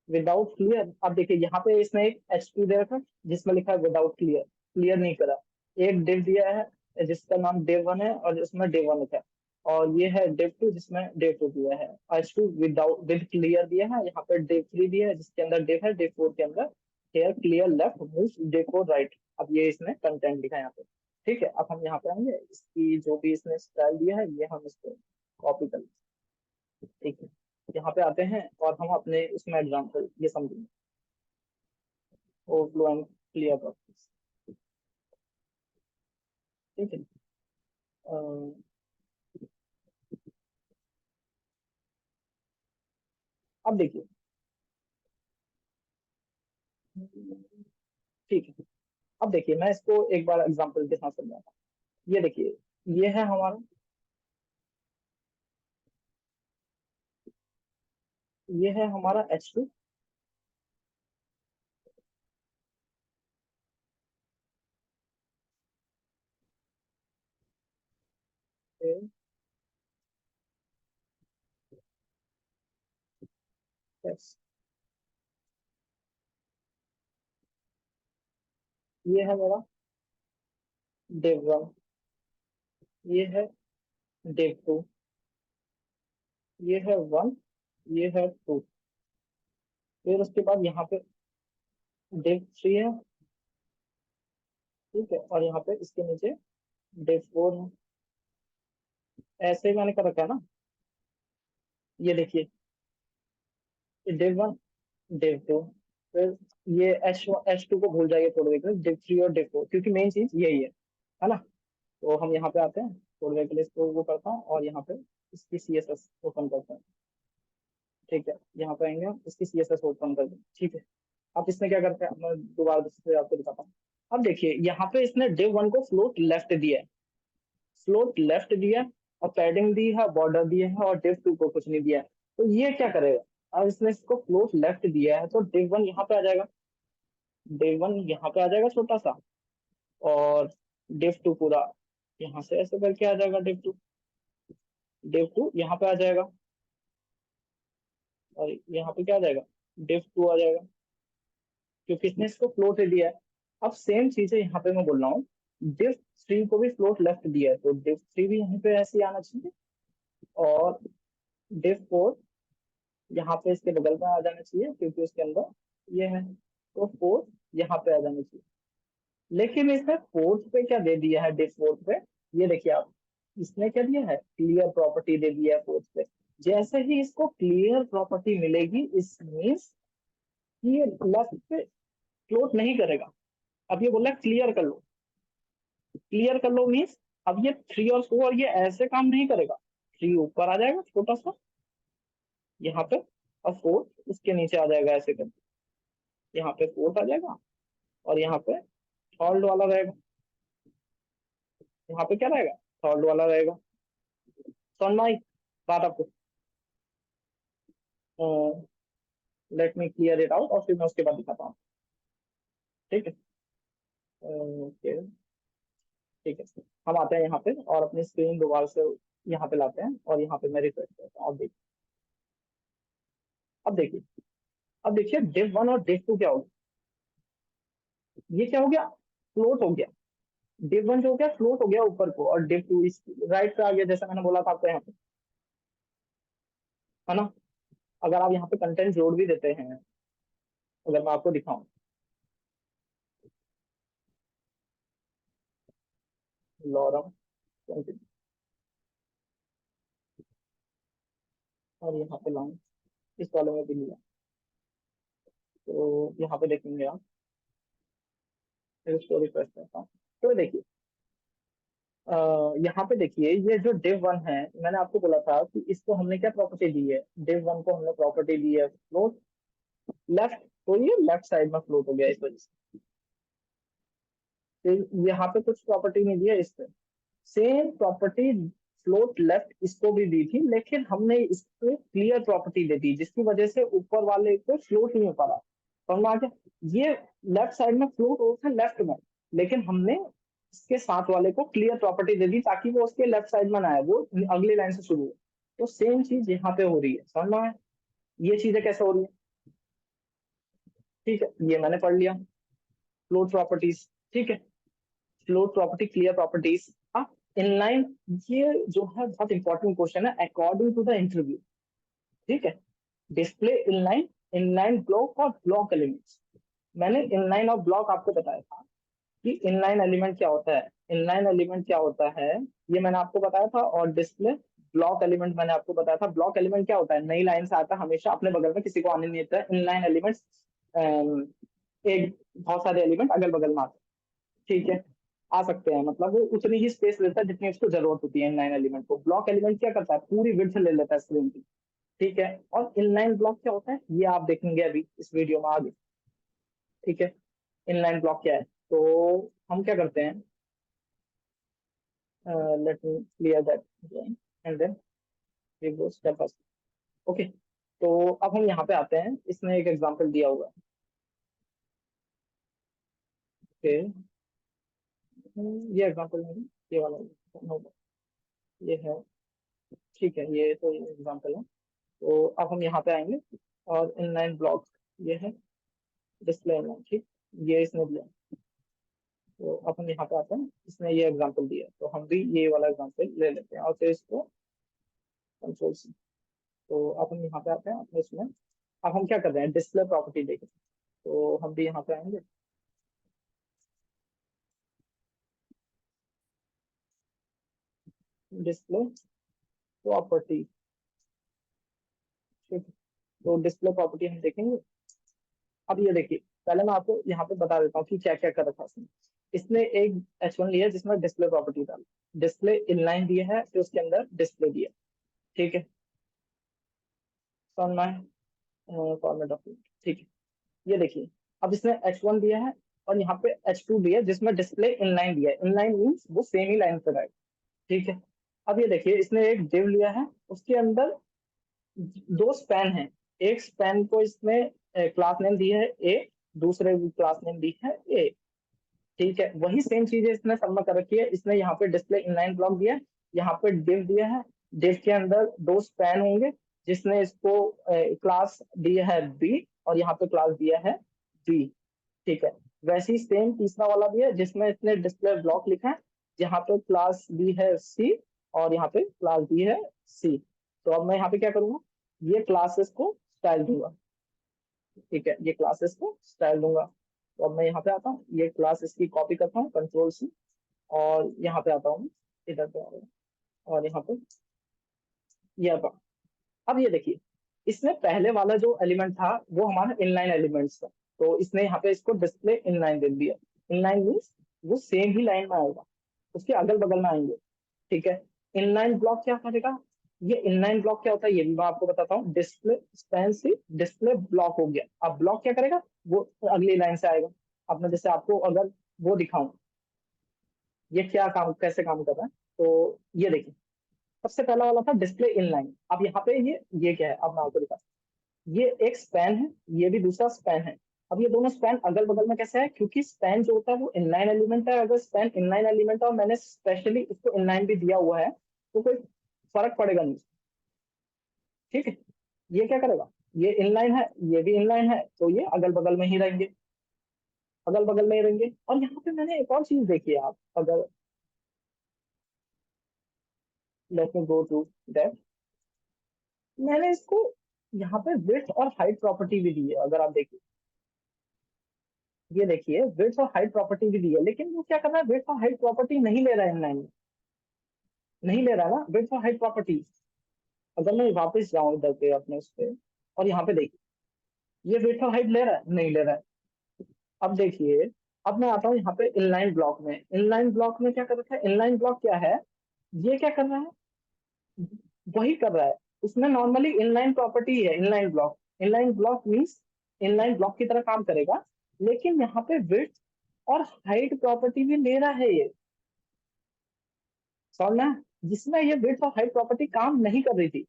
without clear. अब देखिए यहाँ पे इसने एक H2 दे रखा जिसमें लिखा है विदाउट क्लियर, क्लियर नहीं करा। एक डिव दिया है जिसका नाम div1 है और जिसमें div1 लिखा है, और ये है div2 जिसमें div2 दिया है। H2 विदाउट विद क्लियर दिया है, यहाँ पे div3 दिया है जिसके अंदर div है, div4 के अंदर here clear left move div4 right. अब ये इसने कंटेंट लिखा है यहाँ पे। ठीक है, अब हम यहाँ पे आएंगे, इसकी जो भी इसने स्टाइल दिया है ये हम इसको कॉपी कर लेंगे। ठीक है, यहाँ पे आते हैं और हम अपने इसमें एग्जाम्पल ये समझेंगे, ओवरफ्लो एंड क्लियर प्रॉपर्टीज। ठीक है, अ, अब देखिए, ठीक है, अब देखिए मैं इसको एक बार एग्जांपल के साथ समझाता हूँ। ये देखिए, ये है हमारा, ये है हमारा H2, ये है मेरा div1, ये है div2, ये है 1, ये है 2, फिर उसके बाद यहाँ पे div3 है। ठीक है, और यहाँ पे इसके नीचे div4 है। ऐसे ही मैंने कर रखा है ना। ये देखिए, div1, div2, फिर ये H2 को भूल जाइए थोड़ी देर के लिए, div3 और div4, क्योंकि मेन चीज यही है ना। तो हम यहाँ पे आते हैं, थोड़ी देर के लिए इसको वो करता हूँ, और यहाँ पे इसकी CSS ओपन करते हैं। ठीक है, यहाँ पे आएंगे हम, इसकी CSS ओपन कर दें। ठीक है, अब इसमें क्या करते हैं, मैं दोबारा से आपको दिखाता हूँ। अब देखिए यहाँ पे इसने div1 को फ्लोट लेफ्ट दिया है, फ्लोट लेफ्ट दिया है, और पैडिंग दी है, बॉर्डर दिया है, और div2 को कुछ नहीं दिया है। तो ये क्या करेगा, अब इसने इसको फ्लोट लेफ्ट दिया है तो div1 यहाँ पे आ जाएगा, div1 यहाँ पे आ जाएगा छोटा सा, और div2 पूरा यहाँ से ऐसे करके आ जाएगा, div2 यहाँ पे आ जाएगा, और यहाँ पे क्या आ जाएगा, div2 आ जाएगा, क्योंकि इसने इसको फ्लोट दिया है। अब सेम चीज है यहाँ पे, मैं बोल रहा हूँ div3 को भी फ्लोट लेफ्ट दिया है, तो div3 भी यहाँ पे ऐसे ही आना चाहिए, और div4 यहाँ पे इसके बगल में आ जाना चाहिए, क्योंकि उसके अंदर ये है, तो 4 यहाँ पे आ जाना चाहिए। लेकिन इसने फोर्थ पे क्या दे दिया है, div4 पे, ये देखिए आप, इसने क्या दिया है, क्लियर प्रॉपर्टी दे दिया है फोर्थ पे। जैसे ही इसको क्लियर प्रॉपर्टी मिलेगी, इस मीन्स कि ये लेफ्ट पे फ्लोट नहीं करेगा। अब ये बोला क्लियर कर लो, क्लियर कर लो मीन्स अब ये 3 और 4 ये ऐसे काम नहीं करेगा। 3 ऊपर आ जाएगा छोटा सा यहाँ पे, और 4 उसके नीचे आ जाएगा ऐसे करके, यहाँ पे 4 आ जाएगा, और यहाँ पे थर्ड वाला रहेगा, यहाँ पे क्या रहेगा, थर्ड वाला रहेगा। समझ में आई बात आपको? Late me clear it out, और फिर मैं उसके बाद दिखाता हूँ। ठीक है, ओके, ठीक है, हम आते हैं यहाँ पे और अपनी स्क्रीन दोबारा से यहाँ पे लाते हैं, और यहाँ पे मैं रिफ्रेश करता हूँ। अब देखिए, अब देखिए div1 और div2 क्या हो गया, ये क्या हो गया, फ्लोट हो गया। div1 जो हो गया फ्लोट हो गया ऊपर को, और div2 इस राइट पे आ गया, जैसा मैंने बोला था आपको यहाँ पे, है ना। अगर आप यहाँ पे कंटेंट जोड़ भी देते हैं, अगर मैं आपको दिखाऊं, लॉरम, और यहाँ पे लाऊं, इस वाले में भी लिया, तो यहाँ पे देखेंगे आप, फिर इसको रिफ्रेश करता हूँ। तो देखिए, यहाँ पे देखिए, ये जो div1 है, मैंने आपको बोला था कि इसको हमने क्या प्रॉपर्टी दी है, div1 को हमने प्रॉपर्टी दी है फ्लोट, लेफ्ट, तो ये लेफ्ट साइड में फ्लोट हो गया इस वजह से। तो यहाँ पे कुछ प्रॉपर्टी नहीं दी है इस पे, सेम प्रॉपर्टी फ्लोट लेफ्ट इसको भी दी थी, लेकिन हमने इसको क्लियर प्रॉपर्टी दे दी जिसकी वजह से ऊपर वाले को फ्लोट नहीं हो पा रहा। समझ में आ गया? ये लेफ्ट साइड में फ्लोट होता है लेफ्ट में, लेकिन हमने इसके साथ वाले को क्लियर प्रॉपर्टी दे दी ताकि वो उसके लेफ्ट साइड में ना आए, वो अगली लाइन से शुरू हो। तो सेम चीज यहाँ पे हो रही है, समझ में आया? ये चीजें कैसे हो रही है? ठीक है, ये मैंने पढ़ लिया, फ्लोट प्रॉपर्टीज। ठीक है, फ्लोट प्रॉपर्टी, क्लियर प्रॉपर्टीज। अब इनलाइन, ये जो है बहुत इंपॉर्टेंट क्वेश्चन है अकॉर्डिंग टू द इंटरव्यू। ठीक है, डिस्प्ले इनलाइन, इनलाइन ब्लॉक और ब्लॉक एलिमेंट्स। मैंने इनलाइन और ब्लॉक आपको बताया था कि इनलाइन एलिमेंट क्या होता है, इनलाइन एलिमेंट क्या होता है, ये मैंने आपको बताया था। और डिस्प्ले ब्लॉक एलिमेंट मैंने आपको बताया था। ब्लॉक एलिमेंट क्या होता है, नई लाइन से आता है हमेशा, अपने बगल में किसी को आने नहीं देता है। इनलाइन एलिमेंट्स एक बहुत सारे एलिमेंट अगल बगल में आते हैं। ठीक है, आ सकते हैं, मतलब वो उतनी ही स्पेस लेता है जितनी उसको जरूरत होती है इनलाइन एलिमेंट को। ब्लॉक एलिमेंट क्या करता है, पूरी विड्थ ले लेता है स्क्रीन की। ठीक है, और इनलाइन ब्लॉक क्या होता है ये आप देखेंगे अभी इस वीडियो में आगे। ठीक है, इनलाइन ब्लॉक क्या है, तो हम क्या करते हैं, let me clear that and then we go step by step. Okay, तो अब हम यहाँ पे आते हैं, इसमें एक एग्जांपल दिया हुआ है। ओके, ये एग्जांपल नहीं, ये वाला no, ये है। ठीक है, ये तो ये एग्जांपल है। तो अब हम यहाँ पे आएंगे और इनलाइन ब्लॉक ये है, डिस्प्ले इनलाइन। ठीक, ये इसने दिया। तो अब हम यहाँ पे आते हैं, इसने ये एग्जांपल दिया, तो हम भी ये वाला एग्जांपल ले लेते हैं और फिर इसको कंट्रोल सी। तो अब हम यहाँ पे आते हैं अपने इसमें। अब हम क्या कर रहे हैं, डिस्प्ले प्रॉपर्टी देखें। तो हम भी यहाँ पे आएंगे, डिस्प्ले प्रॉपर्टी। ठीक है, तो डिस्प्ले प्रॉपर्टी हम देखेंगे। अब ये देखिए, पहले मैं आपको यहाँ पे बता देता हूँ कि क्या क्या कर रखा है इसने। इसने एक H1 लिया जिसमें डिस्प्ले प्रॉपर्टी डाली, डिस्प्ले इनलाइन दिया है, फिर उसके अंदर डिस्प्ले दिया। ठीक है, ऑन माय फॉर्मेट डॉक्यूमेंट। ठीक है, ये देखिए, अब इसने H1 दिया है और यहाँ पे H2 दिया है जिसमें डिस्प्ले इनलाइन दिया है। इनलाइन मीन्स वो सेम ही लाइन पर है। ठीक है, अब ये देखिए, इसने एक div लिया है, उसके अंदर दो स्पैन है। एक स्पैन को इसने क्लास नेम दी है ए, दूसरे क्लास नेम दी है ए। ठीक है, वही सेम चीजें इसने सब में कर रखी है। इसने यहाँ पे डिस्प्ले इनलाइन ब्लॉक दिया है, यहाँ पे डिव दिया है, डिव के अंदर दो स्पैन होंगे, जिसने इसको क्लास दिया है बी और यहाँ पे क्लास दिया है बी। ठीक है, वैसे ही सेम तीसरा वाला भी है जिसमें इसने डिस्प्ले ब्लॉक लिखा है, यहाँ पे क्लास दी है सी और यहाँ पे क्लास दी है सी। तो अब मैं यहाँ पे क्या करूंगा, ये क्लासेस को स्टाइल दूंगा। ठीक है, ये क्लासेस को स्टाइल दूंगा। तो अब मैं यहाँ पे आता हूँ, ये क्लास इसकी कॉपी करता हूँ कंट्रोल सी, और यहाँ पे आता हूँ, इधर पे आ रहा हूँ, और यहाँ पे ये आता हूँ। अब ये देखिए, इसमें पहले वाला जो एलिमेंट था वो हमारा इनलाइन एलिमेंट्स था, तो इसने यहाँ पे इसको डिस्प्ले इनलाइन दे दिया। इनलाइन मीन्स वो सेम ही लाइन में आएगा, उसके अगल बगल में आएंगे। ठीक है, इनलाइन ब्लॉक क्या करेगा, ये इनलाइन ब्लॉक क्या होता है ये भी मैं आपको बताता हूँ। डिस्प्ले स्पैन से डिस्प्ले ब्लॉक हो गया, अब ब्लॉक क्या करेगा, वो अगली लाइन से आएगा। अब मैं जैसे आपको अगर वो दिखाऊं, ये क्या काम, कैसे काम कर रहा है, तो ये देखिए, सबसे पहला वाला था डिस्प्ले इनलाइन। अब यहाँ पे ये क्या है, अब मैं आपको दिखाता हूं। ये एक स्पैन है, ये भी दूसरा स्पैन है। अब ये दोनों स्पैन अगल बगल में कैसे है, क्योंकि स्पैन जो होता है वो इनलाइन एलिमेंट है। अगर स्पैन इनलाइन एलिमेंट है और मैंने स्पेशली इसको इनलाइन भी दिया हुआ है, तो कोई फर्क पड़ेगा नहीं। ठीक है, ये क्या करेगा, ये इनलाइन है, ये भी इनलाइन है, तो ये अगल बगल में ही रहेंगे, अगल बगल में ही रहेंगे। और यहाँ पे मैंने एक और चीज देखी है, आप अगर, let me go to that, मैंने इसको यहाँ पे विड्थ और हाइट प्रॉपर्टी भी दी है। अगर आप देखिए, ये देखिए, विड्थ और हाइट प्रॉपर्टी भी दी है, लेकिन वो क्या कर रहा है, विड्थ और हाइट प्रॉपर्टी नहीं ले रहा है इनलाइन में, नहीं ले रहा है ना विड्थ और हाइट प्रॉपर्टी। अगर मैं वापस जाऊं इधर पे अपने उस पे, और यहाँ पे देखिए, ये विड्थ और हाइट ले रहा है, नहीं ले रहा है। अब देखिए, अब मैं आता हूँ यहाँ पे इनलाइन ब्लॉक में। इनलाइन ब्लॉक में क्या कर रखा है, इनलाइन ब्लॉक क्या है, ये क्या कर रहा है, वही कर रहा है। उसमें नॉर्मली इनलाइन प्रॉपर्टी है, inline block. Inline block means inline block की तरह काम करेगा, लेकिन यहाँ पे विड्थ और हाइट प्रॉपर्टी भी ले रहा है ये। समझ में? जिसमें ये विड्थ और हाइट प्रॉपर्टी काम नहीं कर रही थी,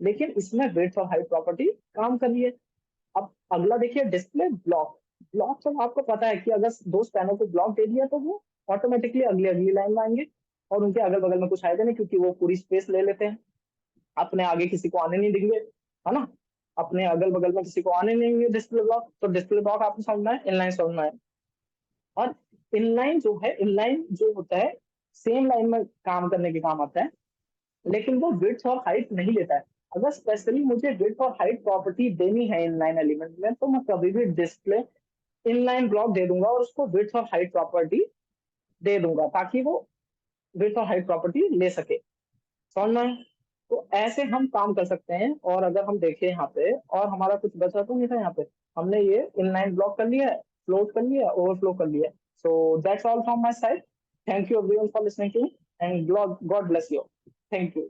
लेकिन इसमें विड्थ और हाइट प्रॉपर्टी काम कर रही है। अब अगला देखिए डिस्प्ले ब्लॉक। ब्लॉक तो आपको पता है कि अगर दो स्पैनर को ब्लॉक दे दिया तो वो ऑटोमेटिकली अगली अगली लाइन में आएंगे, और उनके अगल बगल में कुछ आएगा नहीं, क्योंकि वो पूरी स्पेस ले लेते हैं, अपने आगे किसी को आने नहीं देंगे, है ना? अपने अगल बगल में किसी को आने नहीं देंगे डिस्प्ले ब्लॉक। तो डिस्प्ले ब्लॉक आपको समझना है, इनलाइन समझना है। और इनलाइन जो है, इनलाइन जो होता है सेम लाइन में काम करने के काम आता है, लेकिन वो विड्थ और हाइट नहीं लेता है। अगर स्पेशली मुझे विड्थ और हाइट प्रॉपर्टी देनी है इनलाइन एलिमेंट में, तो मैं कभी भी डिस्प्ले इनलाइन ब्लॉक दे दूंगा और उसको विड्थ और हाइट प्रॉपर्टी दे दूंगा, ताकि वो विड्थ और हाइट प्रॉपर्टी ले सके। समझ में? तो ऐसे हम काम कर सकते हैं। और अगर हम देखें यहाँ पे, और हमारा कुछ बचा तो नहीं था यहाँ पे, हमने ये इनलाइन ब्लॉक कर लिया है, फ्लोट कर लिया, ओवरफ्लो कर लिया। So that's all from my side. Thank you everyone for listening to, and God bless you. Thank you.